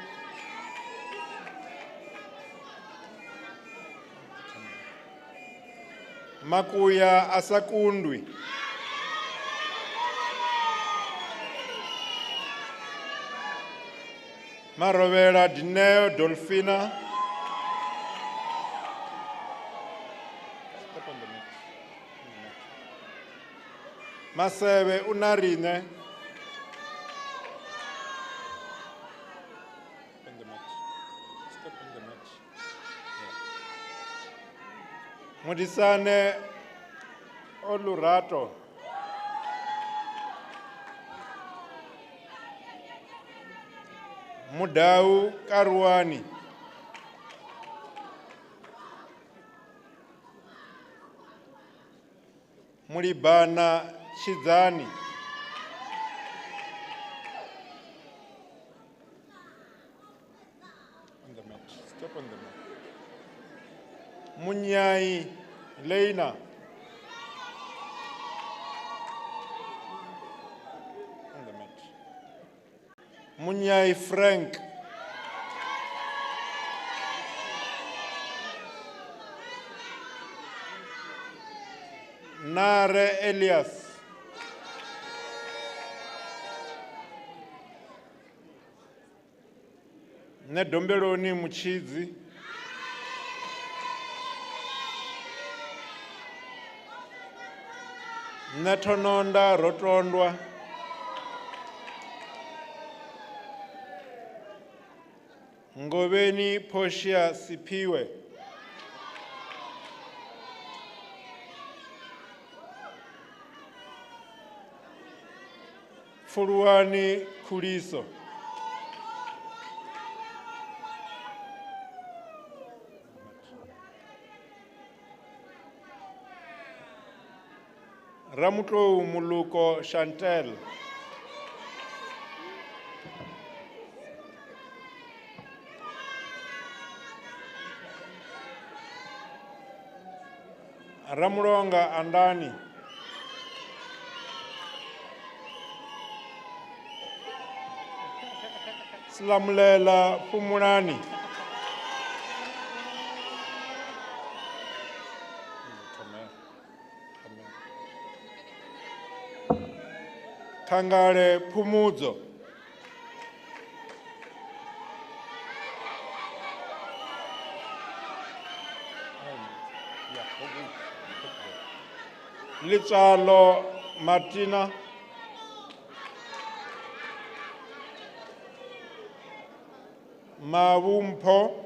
Makuya Asakundwi. Marovera Dineo Dolfina. Masebe Unarine. Mudisane Olurato. Mudau Karwani. Mulibana Chizani. On the mat. Step on the mat. Munyai Leina. On the mat. Munyai Frank. Nare Elias. Nedombeloni Muchizi. Netononda Rotondwa. Ngobeni Poshia Sipiwe. Furuani Kuliso. Ramutlo Muluko Chantel. Ramulonga Andani. Slamulela Pumulani. Tangare Pumuzo. Lichalo Martina. Mawumpo.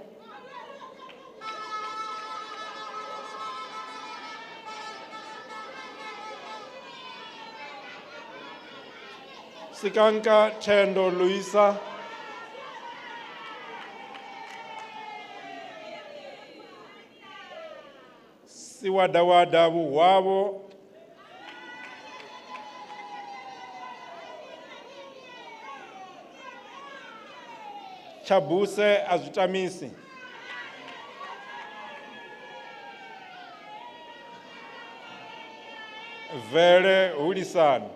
Sikanka Tendo Luisa. Siwadawada Wabo. Chabuse Azutamisi. Vere Ulisan.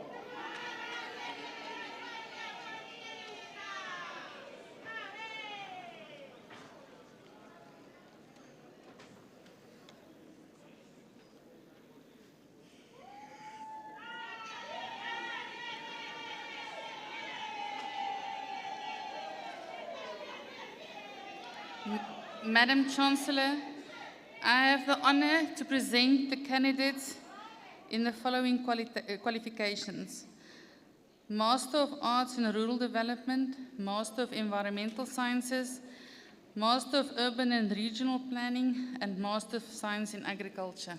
Madam Chancellor, I have the honor to present the candidates in the following qualifications. Master of Arts in Rural Development, Master of Environmental Sciences, Master of Urban and Regional Planning, and Master of Science in Agriculture.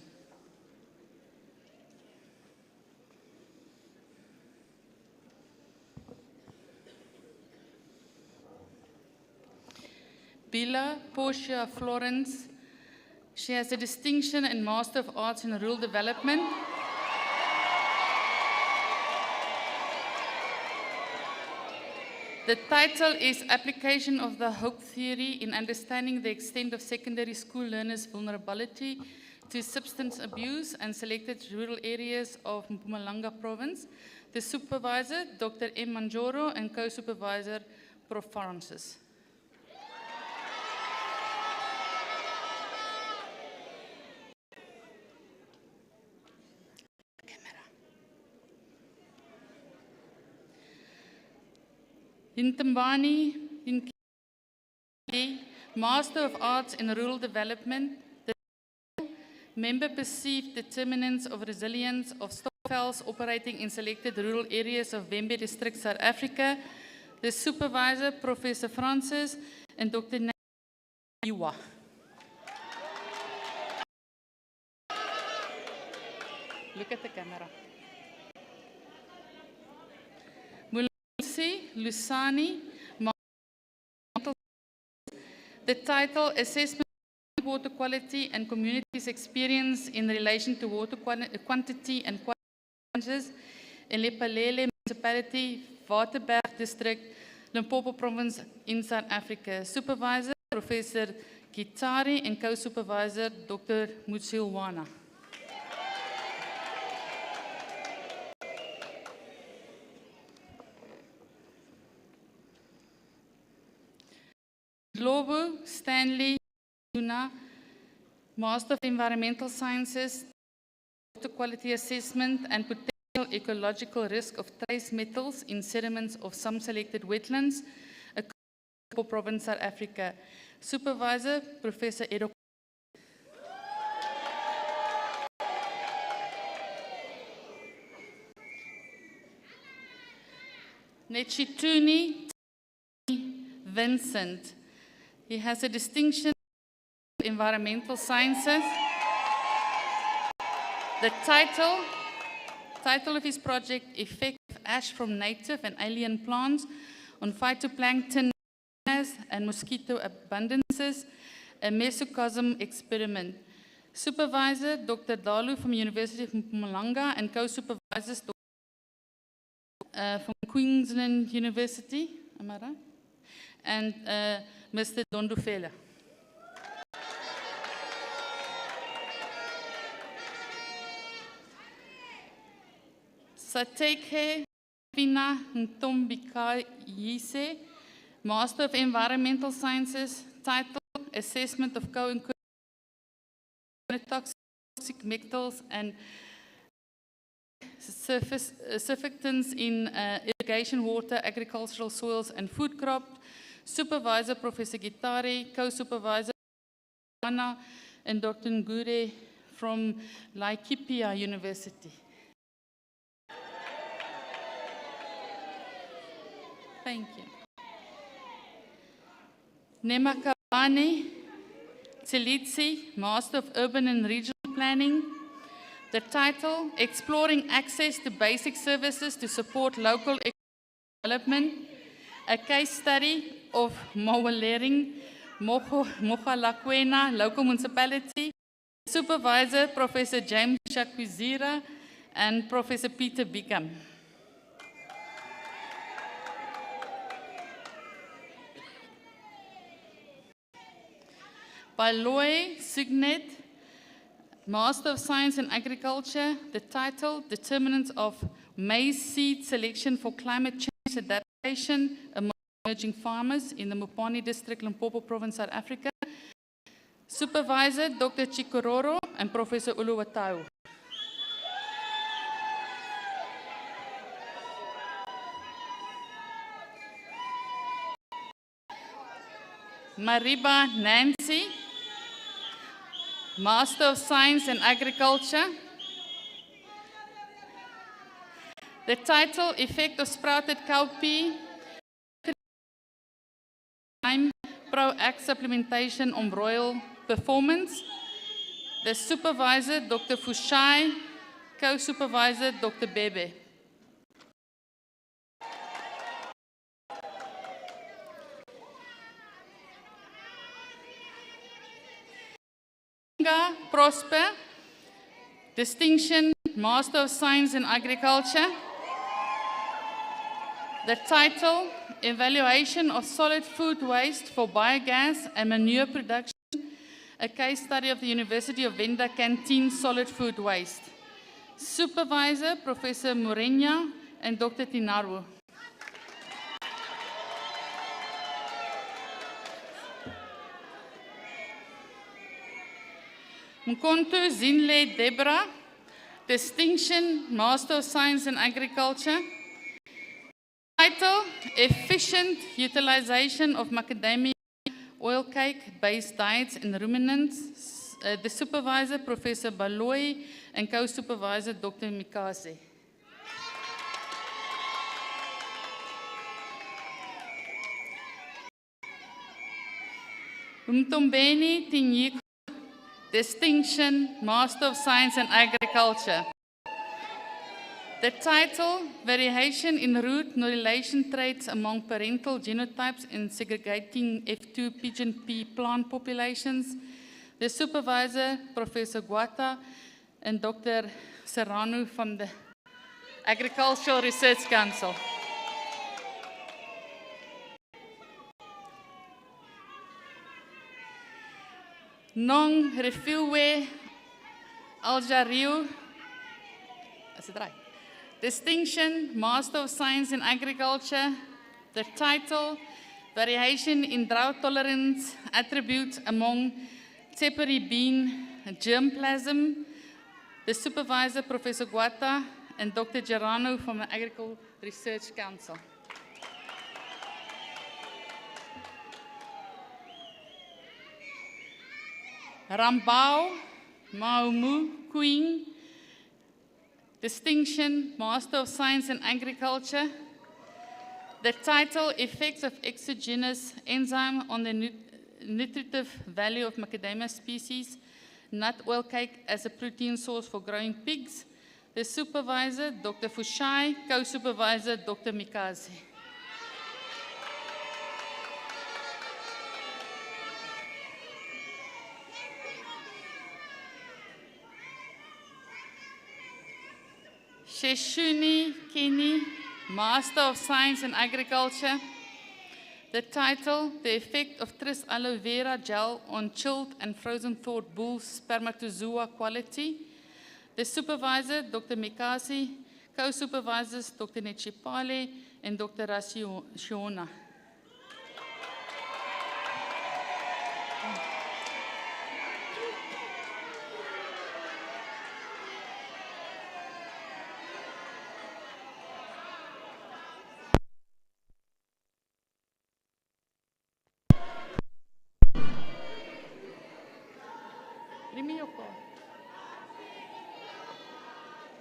Bila Portia Florence. She has a distinction in Master of Arts in Rural Development. The title is Application of the Hope Theory in Understanding the Extent of Secondary School Learners' Vulnerability to Substance Abuse and Selected Rural Areas of Mpumalanga Province. The supervisor, Dr. M. Manjoro, and co-supervisor, Prof. Francis. Hintambani Master of Arts in Rural Development. The member perceived determinants of resilience of stokvels operating in selected rural areas of Vembe District, South Africa. The supervisor, Professor Francis, and Dr. Iwa. Look at the camera. Lusani, the title Assessment water quality and communities' experience in relation to water quantity and quality in Lephalale Municipality, Waterberg District, Limpopo Province in South Africa. Supervisor, Professor Gitari, and co-supervisor, Dr. Mutsilwana. Lobo Stanley Luna, Master of Environmental Sciences, Water Quality Assessment and Potential Ecological Risk of Trace Metals in Sediments of some selected wetlands, Limpopo Province, South Africa. Supervisor, Professor Edo. Nechituni Vincent. He has a distinction in environmental sciences. The title of his project, Effect of Ash from Native and Alien Plants on Phytoplankton and Mosquito Abundances, a Mesocosm Experiment. Supervisor, Dr. Dalu from University of Mpumalanga, and co-supervisors from Queensland University, am I right? And Mr. Dondufela. Sateke Pina Ntombika Yise, Master of Environmental Sciences, title Assessment of Toxic Metals and Surfactants in Irrigation Water, Agricultural Soils and Food Crops. Supervisor, Professor Gitari, co-supervisor, Anna, and Dr. Ngure from Laikipia University. Thank you. Nemakabane Tselitsi, Master of Urban and Regional Planning. The title, Exploring Access to Basic Services to Support Local Development, a case study of Mawalering, Mogalakwena Local Municipality. Supervisor, Professor James Shakwizira and Professor Peter Bickham. Baloy Signet, Master of Science in Agriculture. The title, Determinants of Maize Seed Selection for Climate Change Adaptation among Emerging Farmers in the Mopani District, Limpopo Province, South Africa. Supervisor, Dr. Chikororo and Professor Uluwatau. Mariba Nancy, Master of Science in Agriculture. The title, Effect of Sprouted Cowpea, Pro-Act Supplementation on Royal Performance. The Supervisor, Dr. Fushai, Co-Supervisor, Dr. Bebe. Prosper, Distinction, Master of Science in Agriculture. The title, Evaluation of Solid Food Waste for Biogas and Manure Production, a case study of the University of Venda Canteen Solid Food Waste. Supervisor, Professor Morenya and Dr. Tinaru. Mkonto Zinle Debra, Distinction, Master of Science in Agriculture. Title, Efficient Utilization of Macadamia Oil Cake-Based Diets in Ruminants. The Supervisor, Professor Baloy, and Co-Supervisor, Dr. Mikase. Umtombeni Tinyiko, Distinction, Master of Science in Agriculture. The title, Variation in Root Neurulation Traits Among Parental Genotypes in Segregating F2 Pigeon Pea Plant Populations. the supervisor, Professor Guata, and Dr. Serrano from the Agricultural Research Council. Nong Refiwe Aljario, is it right? Distinction, Master of Science in Agriculture. The title, Variation in Drought Tolerance Attributes Among Tepary Bean Germplasm. The supervisor, Professor Guata, and Dr. Gerano from the Agricultural Research Council. Rambao Maumu Queen, Distinction, Master of Science in Agriculture. The title, Effects of Exogenous Enzyme on the Nutritive Value of Macadamia Species, Nut Oil Cake as a Protein Source for Growing Pigs. The supervisor, Dr. Fushai, co-supervisor, Dr. Mikazi. Sheshuni Kini, Master of Science in Agriculture. The title, The Effect of Tris Aloe Vera Gel on Chilled and Frozen Thawed Bull Spermatozoa Quality. The supervisor, Dr. Mikasi, co-supervisors, Dr. Nechipale and Dr. Rashiona. Give me your card.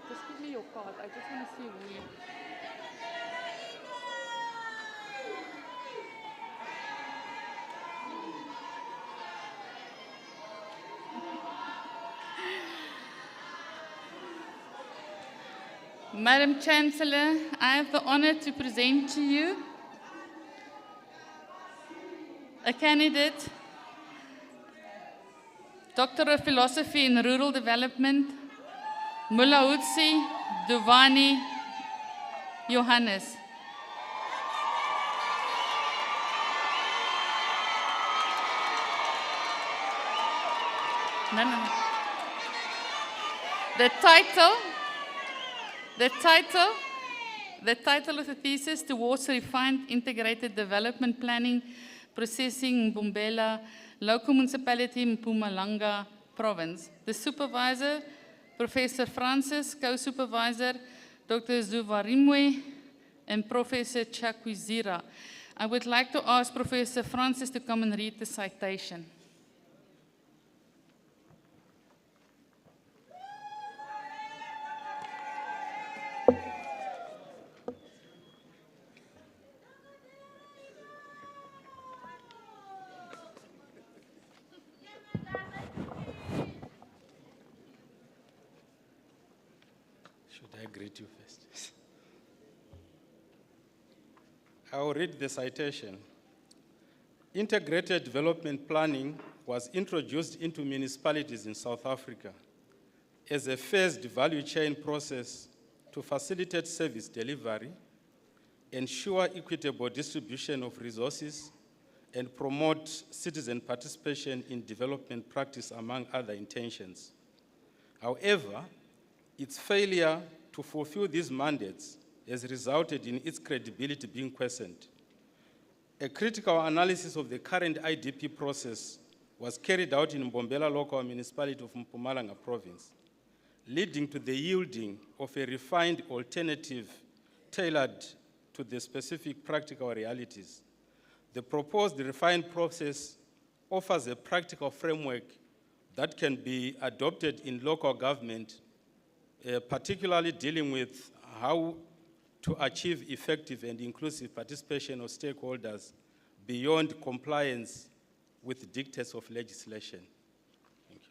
Just give me your card. I just want to see who you. Madam Chancellor, I have the honor to present to you a candidate, Doctor of Philosophy in Rural Development, Mulaudzi Duvani Johannes. No. The title of the thesis, Towards Refined Integrated Development Planning, Processing Mbombela, Local Municipality Mpumalanga Province. The supervisor, Professor Francis, co-supervisor, Dr. Zuvarimwe, and Professor Chakwizira. I would like to ask Professor Francis to come and read the citation. Should I greet you first? I will read the citation. Integrated development planning was introduced into municipalities in South Africa as a phased value chain process to facilitate service delivery, ensure equitable distribution of resources, and promote citizen participation in development practice, among other intentions. However, its failure to fulfill these mandates has resulted in its credibility being questioned. A critical analysis of the current IDP process was carried out in Mbombela local municipality of Mpumalanga province, leading to the yielding of a refined alternative tailored to the specific practical realities. The proposed refined process offers a practical framework that can be adopted in local government, particularly dealing with how to achieve effective and inclusive participation of stakeholders beyond compliance with dictates of legislation. Thank you.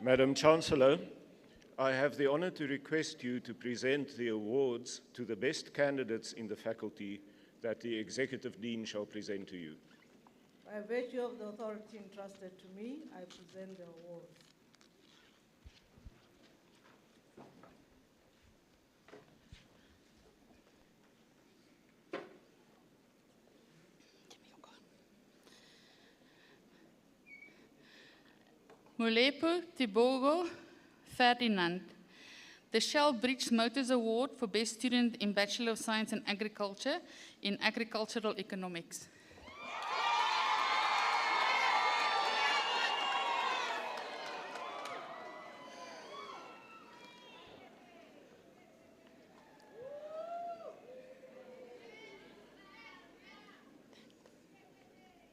Madam Chancellor, I have the honor to request you to present the awards to the best candidates in the faculty that the Executive Dean shall present to you. By virtue of the authority entrusted to me, I present the awards. Molepo Tibogo Ferdinand, the Shell Bridge Motors Award for Best Student in Bachelor of Science in Agriculture in Agricultural Economics.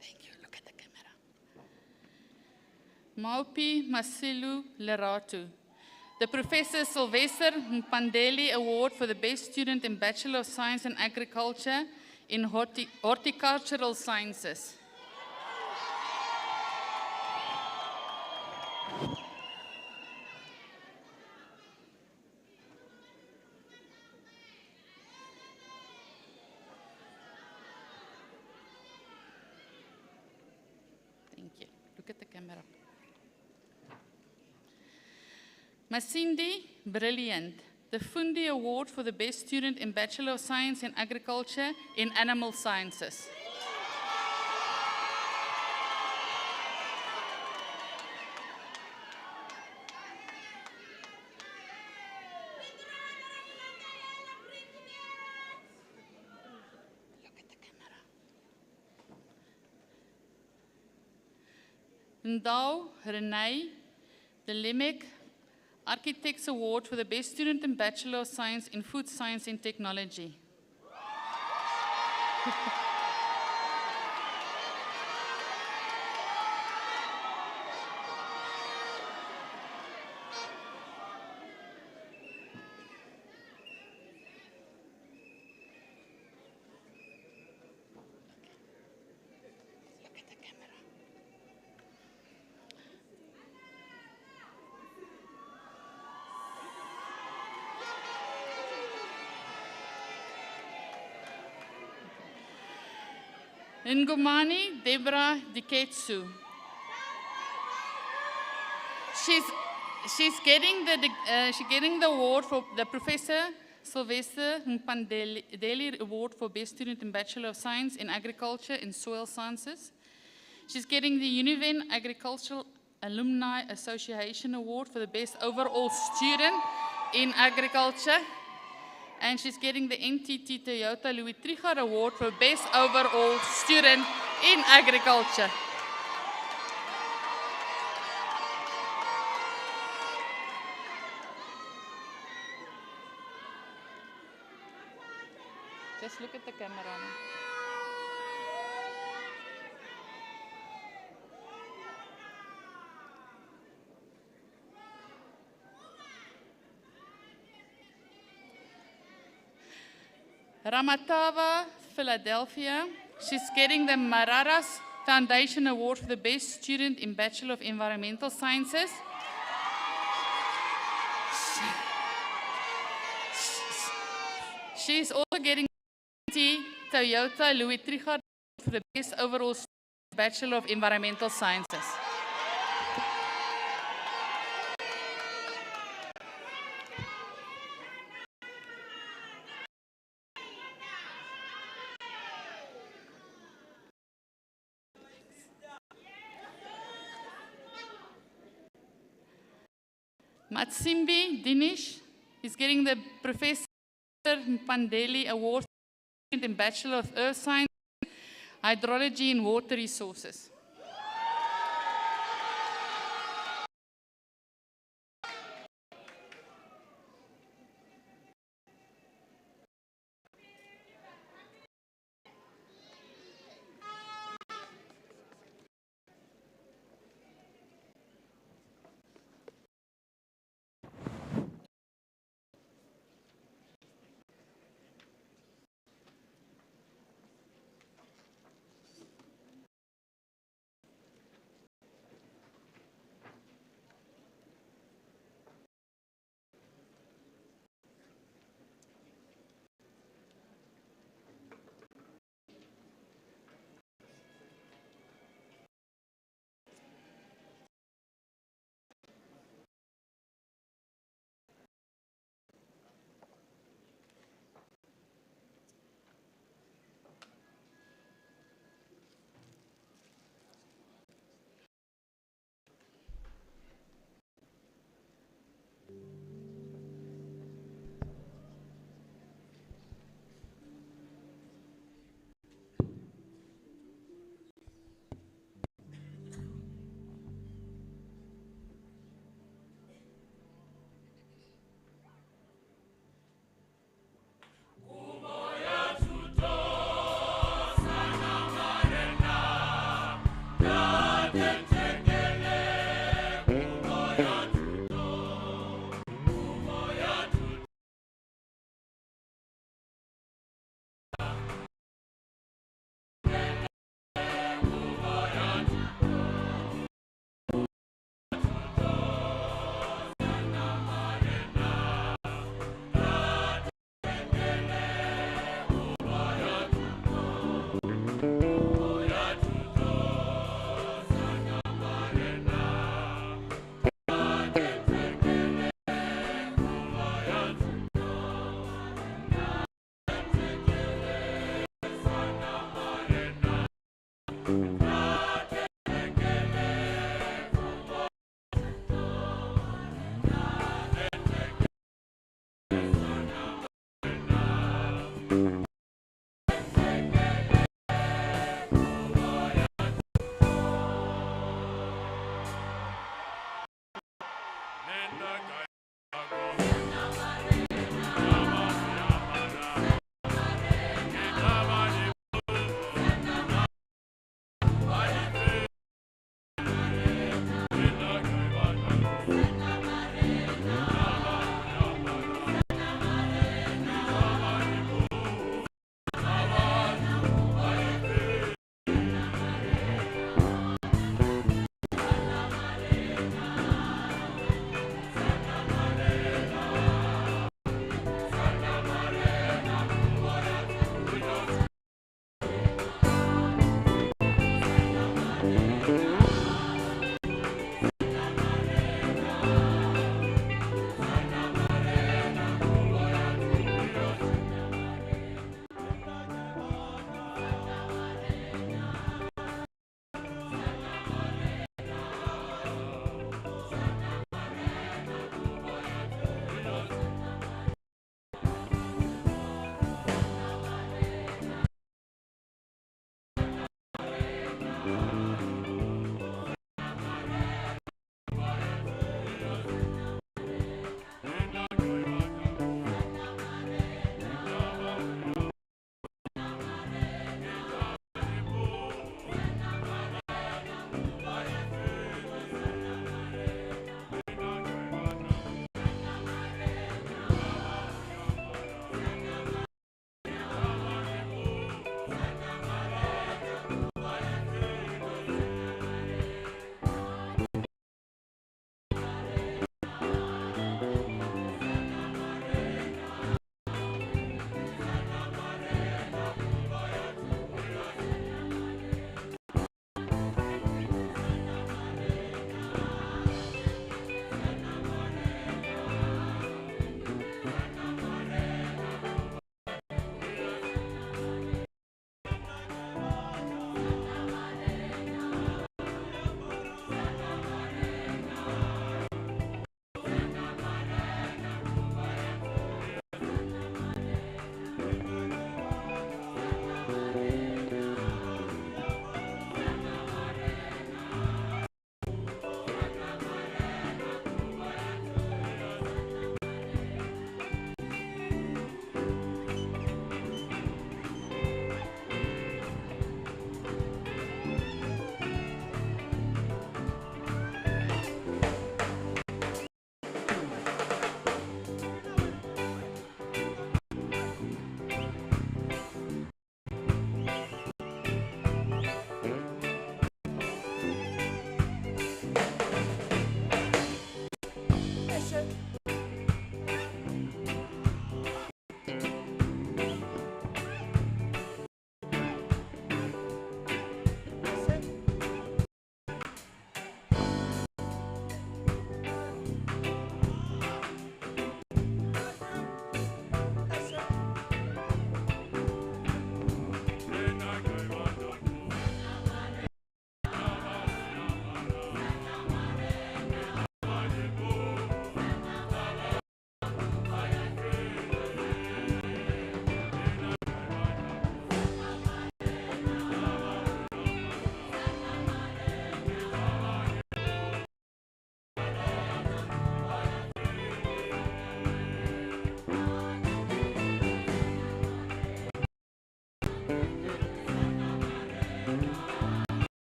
Thank you. Look at the camera. Maupi Masilu Leratu, the Professor Sylvester Mpandeli Award for the Best Student in Bachelor of Science in Agriculture in Horticultural Sciences. Thank you. Look at the camera. Masindi Brilliant, the Fundi Award for the Best Student in Bachelor of Science in Agriculture in Animal Sciences. Look at the camera. Ndao Renee, the Limek Architects Award for the Best Student in Bachelor of Science in Food Science and Technology. Look at the camera. Ngomani Deborah Diketsu. She's getting the award for the Professor Sylvester Mpandeli Award for Best Student in Bachelor of Science in Agriculture and Soil Sciences. She's getting the Univen Agricultural Alumni Association Award for the Best Overall Student in Agriculture. And she's getting the NTT Toyota Louis Trichardt Award for Best Overall Student in Agriculture. Just look at the camera now. Ramatava, Philadelphia. She's getting the Mararas Foundation Award for the Best Student in Bachelor of Environmental Sciences. She's also getting the Toyota Louis Trichardt for the Best Overall Student in Bachelor of Environmental Sciences. Matsimbi Dinesh is getting the Professor Mpandeli Award in Bachelor of Earth Science, Hydrology and Water Resources.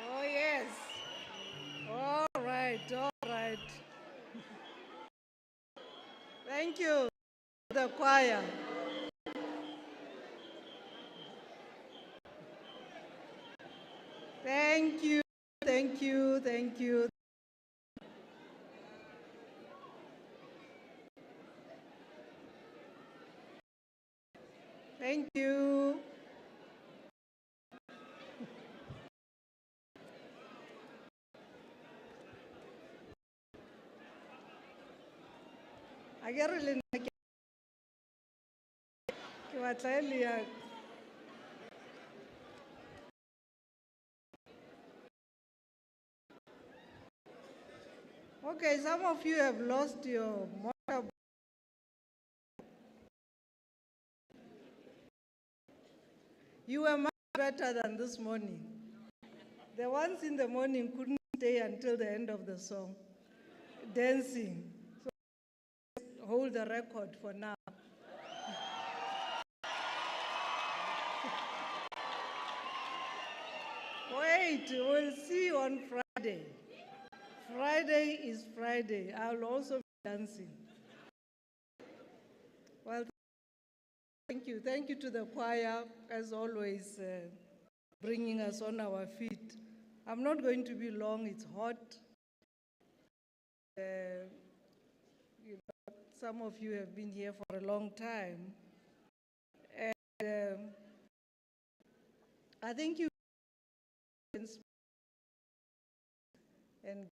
Oh, yes. All right, all right. Thank you, the choir. Thank you, thank you, thank you. Thank you. I get really Okay, some of you have lost your motor. You were much better than this morning. The ones in the morning couldn't stay until the end of the song, dancing. So hold the record for now. Wait, we'll see you on Friday. Friday is Friday. I'll also be dancing. Well, thank you. Thank you to the choir, as always, bringing us on our feet. I'm not going to be long. It's hot. Some of you have been here for a long time. And I think you and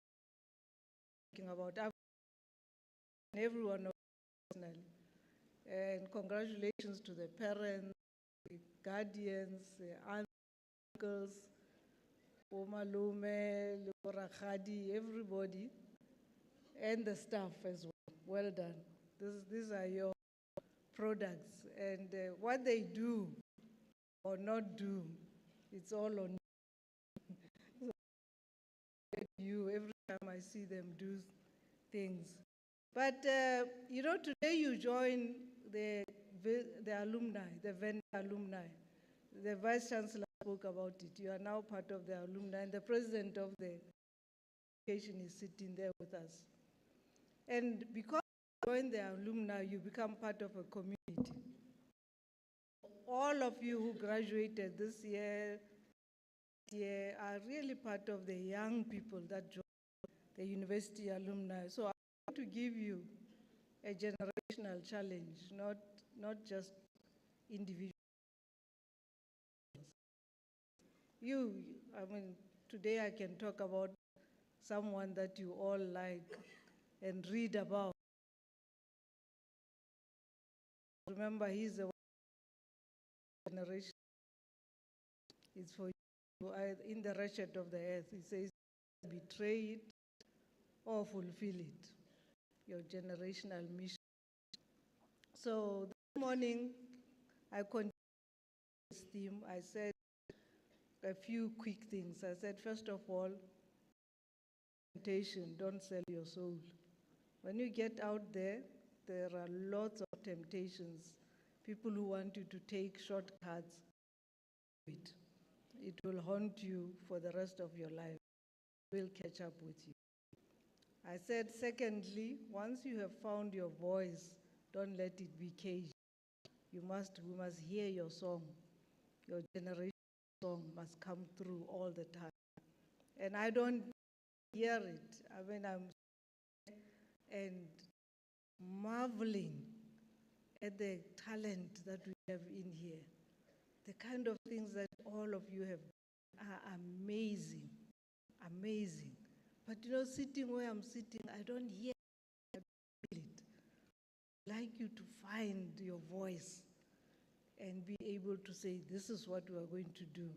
thinking about everyone personally. And congratulations to the parents, the guardians, the uncles, Omalume, Rakhadi, everybody, and the staff as well. Well done. These are your products. And what they do or not do, it's all on you every time I see them do things. But, today you join the alumni, the Venda alumni. The Vice Chancellor spoke about it. You are now part of the alumni, and the President of the education is sitting there with us. And because you join the alumni, you become part of a community. All of you who graduated this year are really part of the young people that joined the university alumni. So I want to give you a generational challenge, not just individual. Today I can talk about someone that you all like and read about. Remember, he's the generation. It's for you in the wretched of the earth. He says, betray it or fulfill it, your generational mission. So this morning, I continued this theme. I said a few quick things. I said, first of all, temptation, don't sell your soul. When you get out there, there are lots of temptations people who want you to take shortcuts, it will haunt you for the rest of your life. It will catch up with you. I said, secondly, once you have found your voice, don't let it be caged. We must hear your song. Your generation song must come through all the time. And I don't hear it. I mean, I'm and marveling at the talent that we have in here. The kind of things that all of you have are amazing, amazing. But you know, sitting where I'm sitting, I don't hear it, I don't feel it. I'd like you to find your voice and be able to say, this is what we are going to do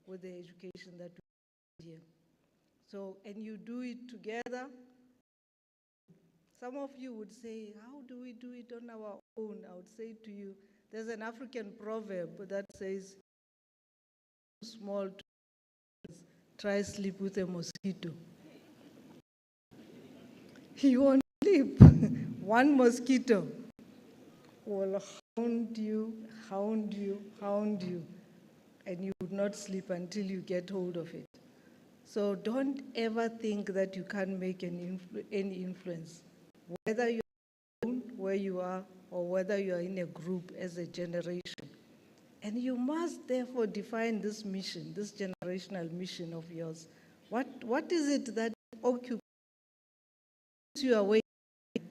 with the education that we have here. So, and you do it together. Some of you would say, how do we do it on our own? I would say to you, there's an African proverb that says, small to try sleep with a mosquito. You won't sleep. One mosquito will hound you, hound you, hound you, and you would not sleep until you get hold of it. So don't ever think that you can't make any influence, whether you're alone where you are or whether you are in a group as a generation. And you must therefore define this mission, this generational mission of yours. What is it that occupies you away? I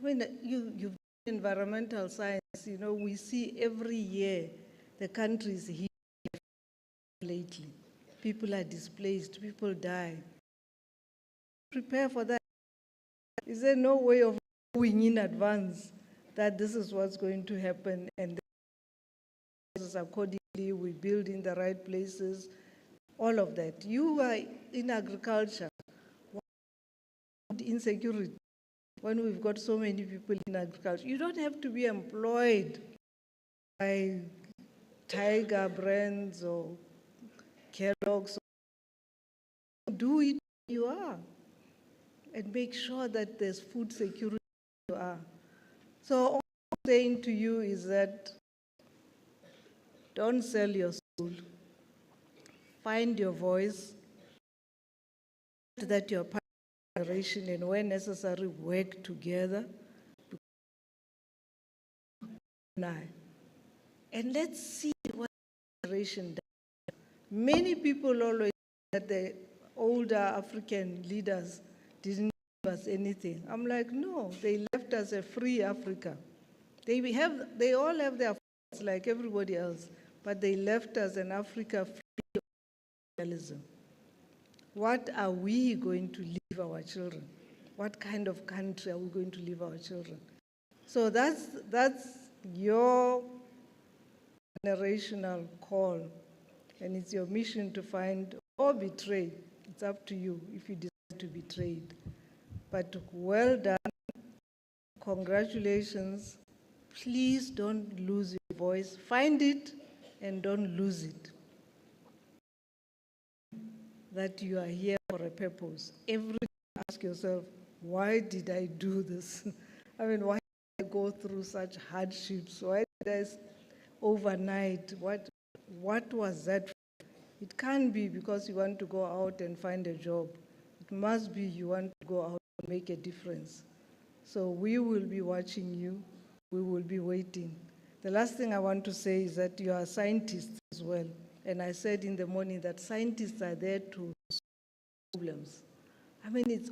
mean, you've done environmental science, you know, we see every year the countries here lately. People are displaced, people die. Prepare for that. Is there no way of knowing in advance that this is what's going to happen, and accordingly we build in the right places, all of that? You are in agriculture. Insecurity, when we've got so many people in agriculture, you don't have to be employed by Tiger Brands or Kellogg's. Do it where you are and make sure that there's food security where you are. So all I'm saying to you is that don't sell your soul. Find your voice, that you're part of the generation, and where necessary, work together. And let's see what the generation does. Many people always say that the older African leaders didn't give us anything. I'm like, no, they left us a free Africa. They all have their faults like everybody else, but they left us an Africa free of colonialism. What are we going to leave our children? What kind of country are we going to leave our children? So that's your generational call, and it's your mission to find or betray. It's up to you if you decide to betray it. But well done, congratulations. Please don't lose your voice. Find it and don't lose it. That you are here for a purpose. Every day ask yourself, why did I do this? I mean, why did I go through such hardships? Why did I overnight? What was that? It can't be because you want to go out and find a job. It must be you want to go out and make a difference. So we will be watching you. We will be waiting. The last thing I want to say is that you are scientists as well. And I said in the morning that scientists are there to solve problems. I mean, it's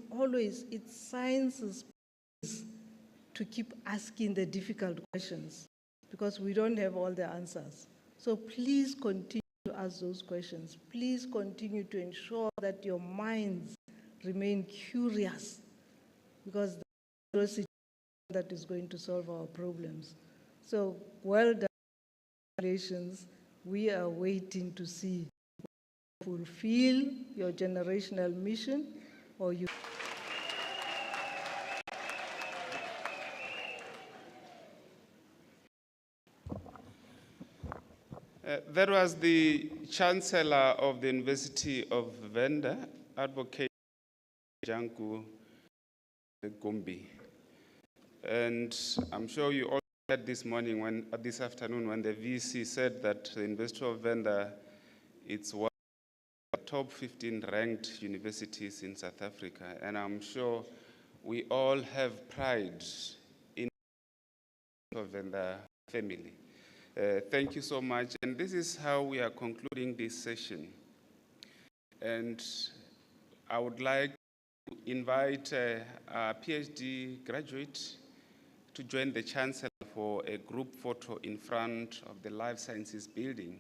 science's place to keep asking the difficult questions because we don't have all the answers. So please continue to ask those questions. Please continue to ensure that your minds remain curious, because the curiosity that is going to solve our problems. So well done, congratulations. We are waiting to see you fulfill your generational mission or you. That was the Chancellor of the University of Venda, Advocate Janku Gombi. And I'm sure you all this morning, this afternoon, when the VC said that the University of Venda, it's one of the top 15 ranked universities in South Africa, and I'm sure we all have pride in the Venda family. Thank you so much, and this is how we are concluding this session. And I would like to invite our PhD graduate to join the Chancellor for a group photo in front of the Life Sciences building.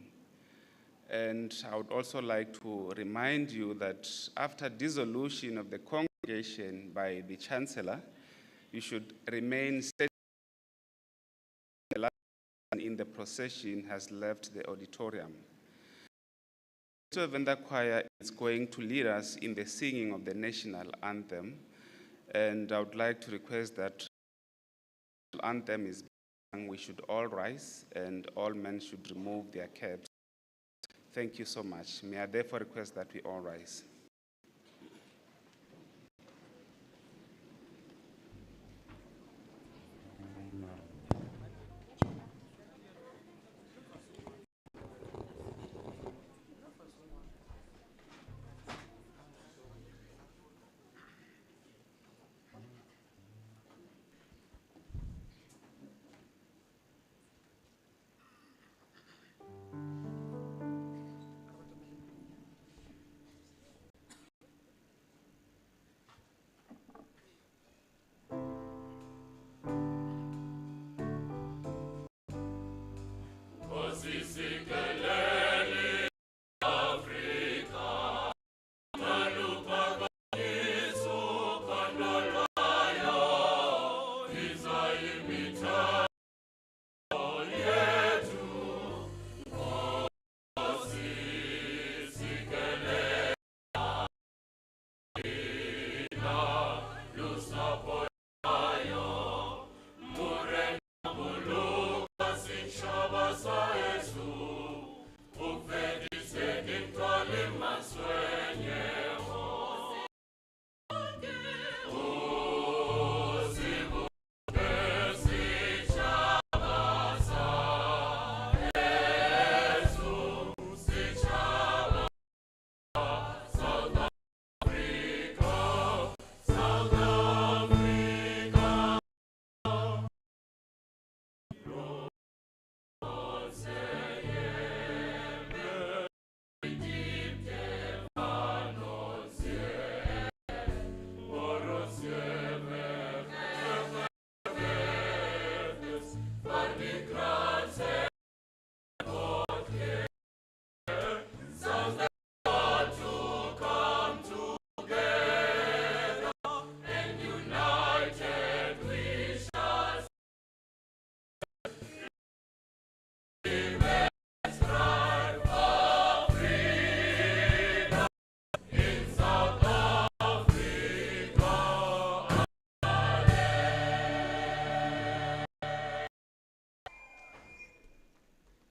And I would also like to remind you that after dissolution of the congregation by the Chancellor, you should remain steady. The last one in the procession has left the auditorium. The Venda Choir is going to lead us in the singing of the national anthem, and I would like to request that the anthem is sung. We should all rise, and all men should remove their caps. Thank you so much. May I therefore request that we all rise.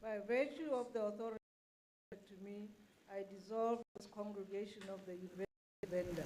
By virtue of the authority to me, I dissolve this congregation of the University of Venda.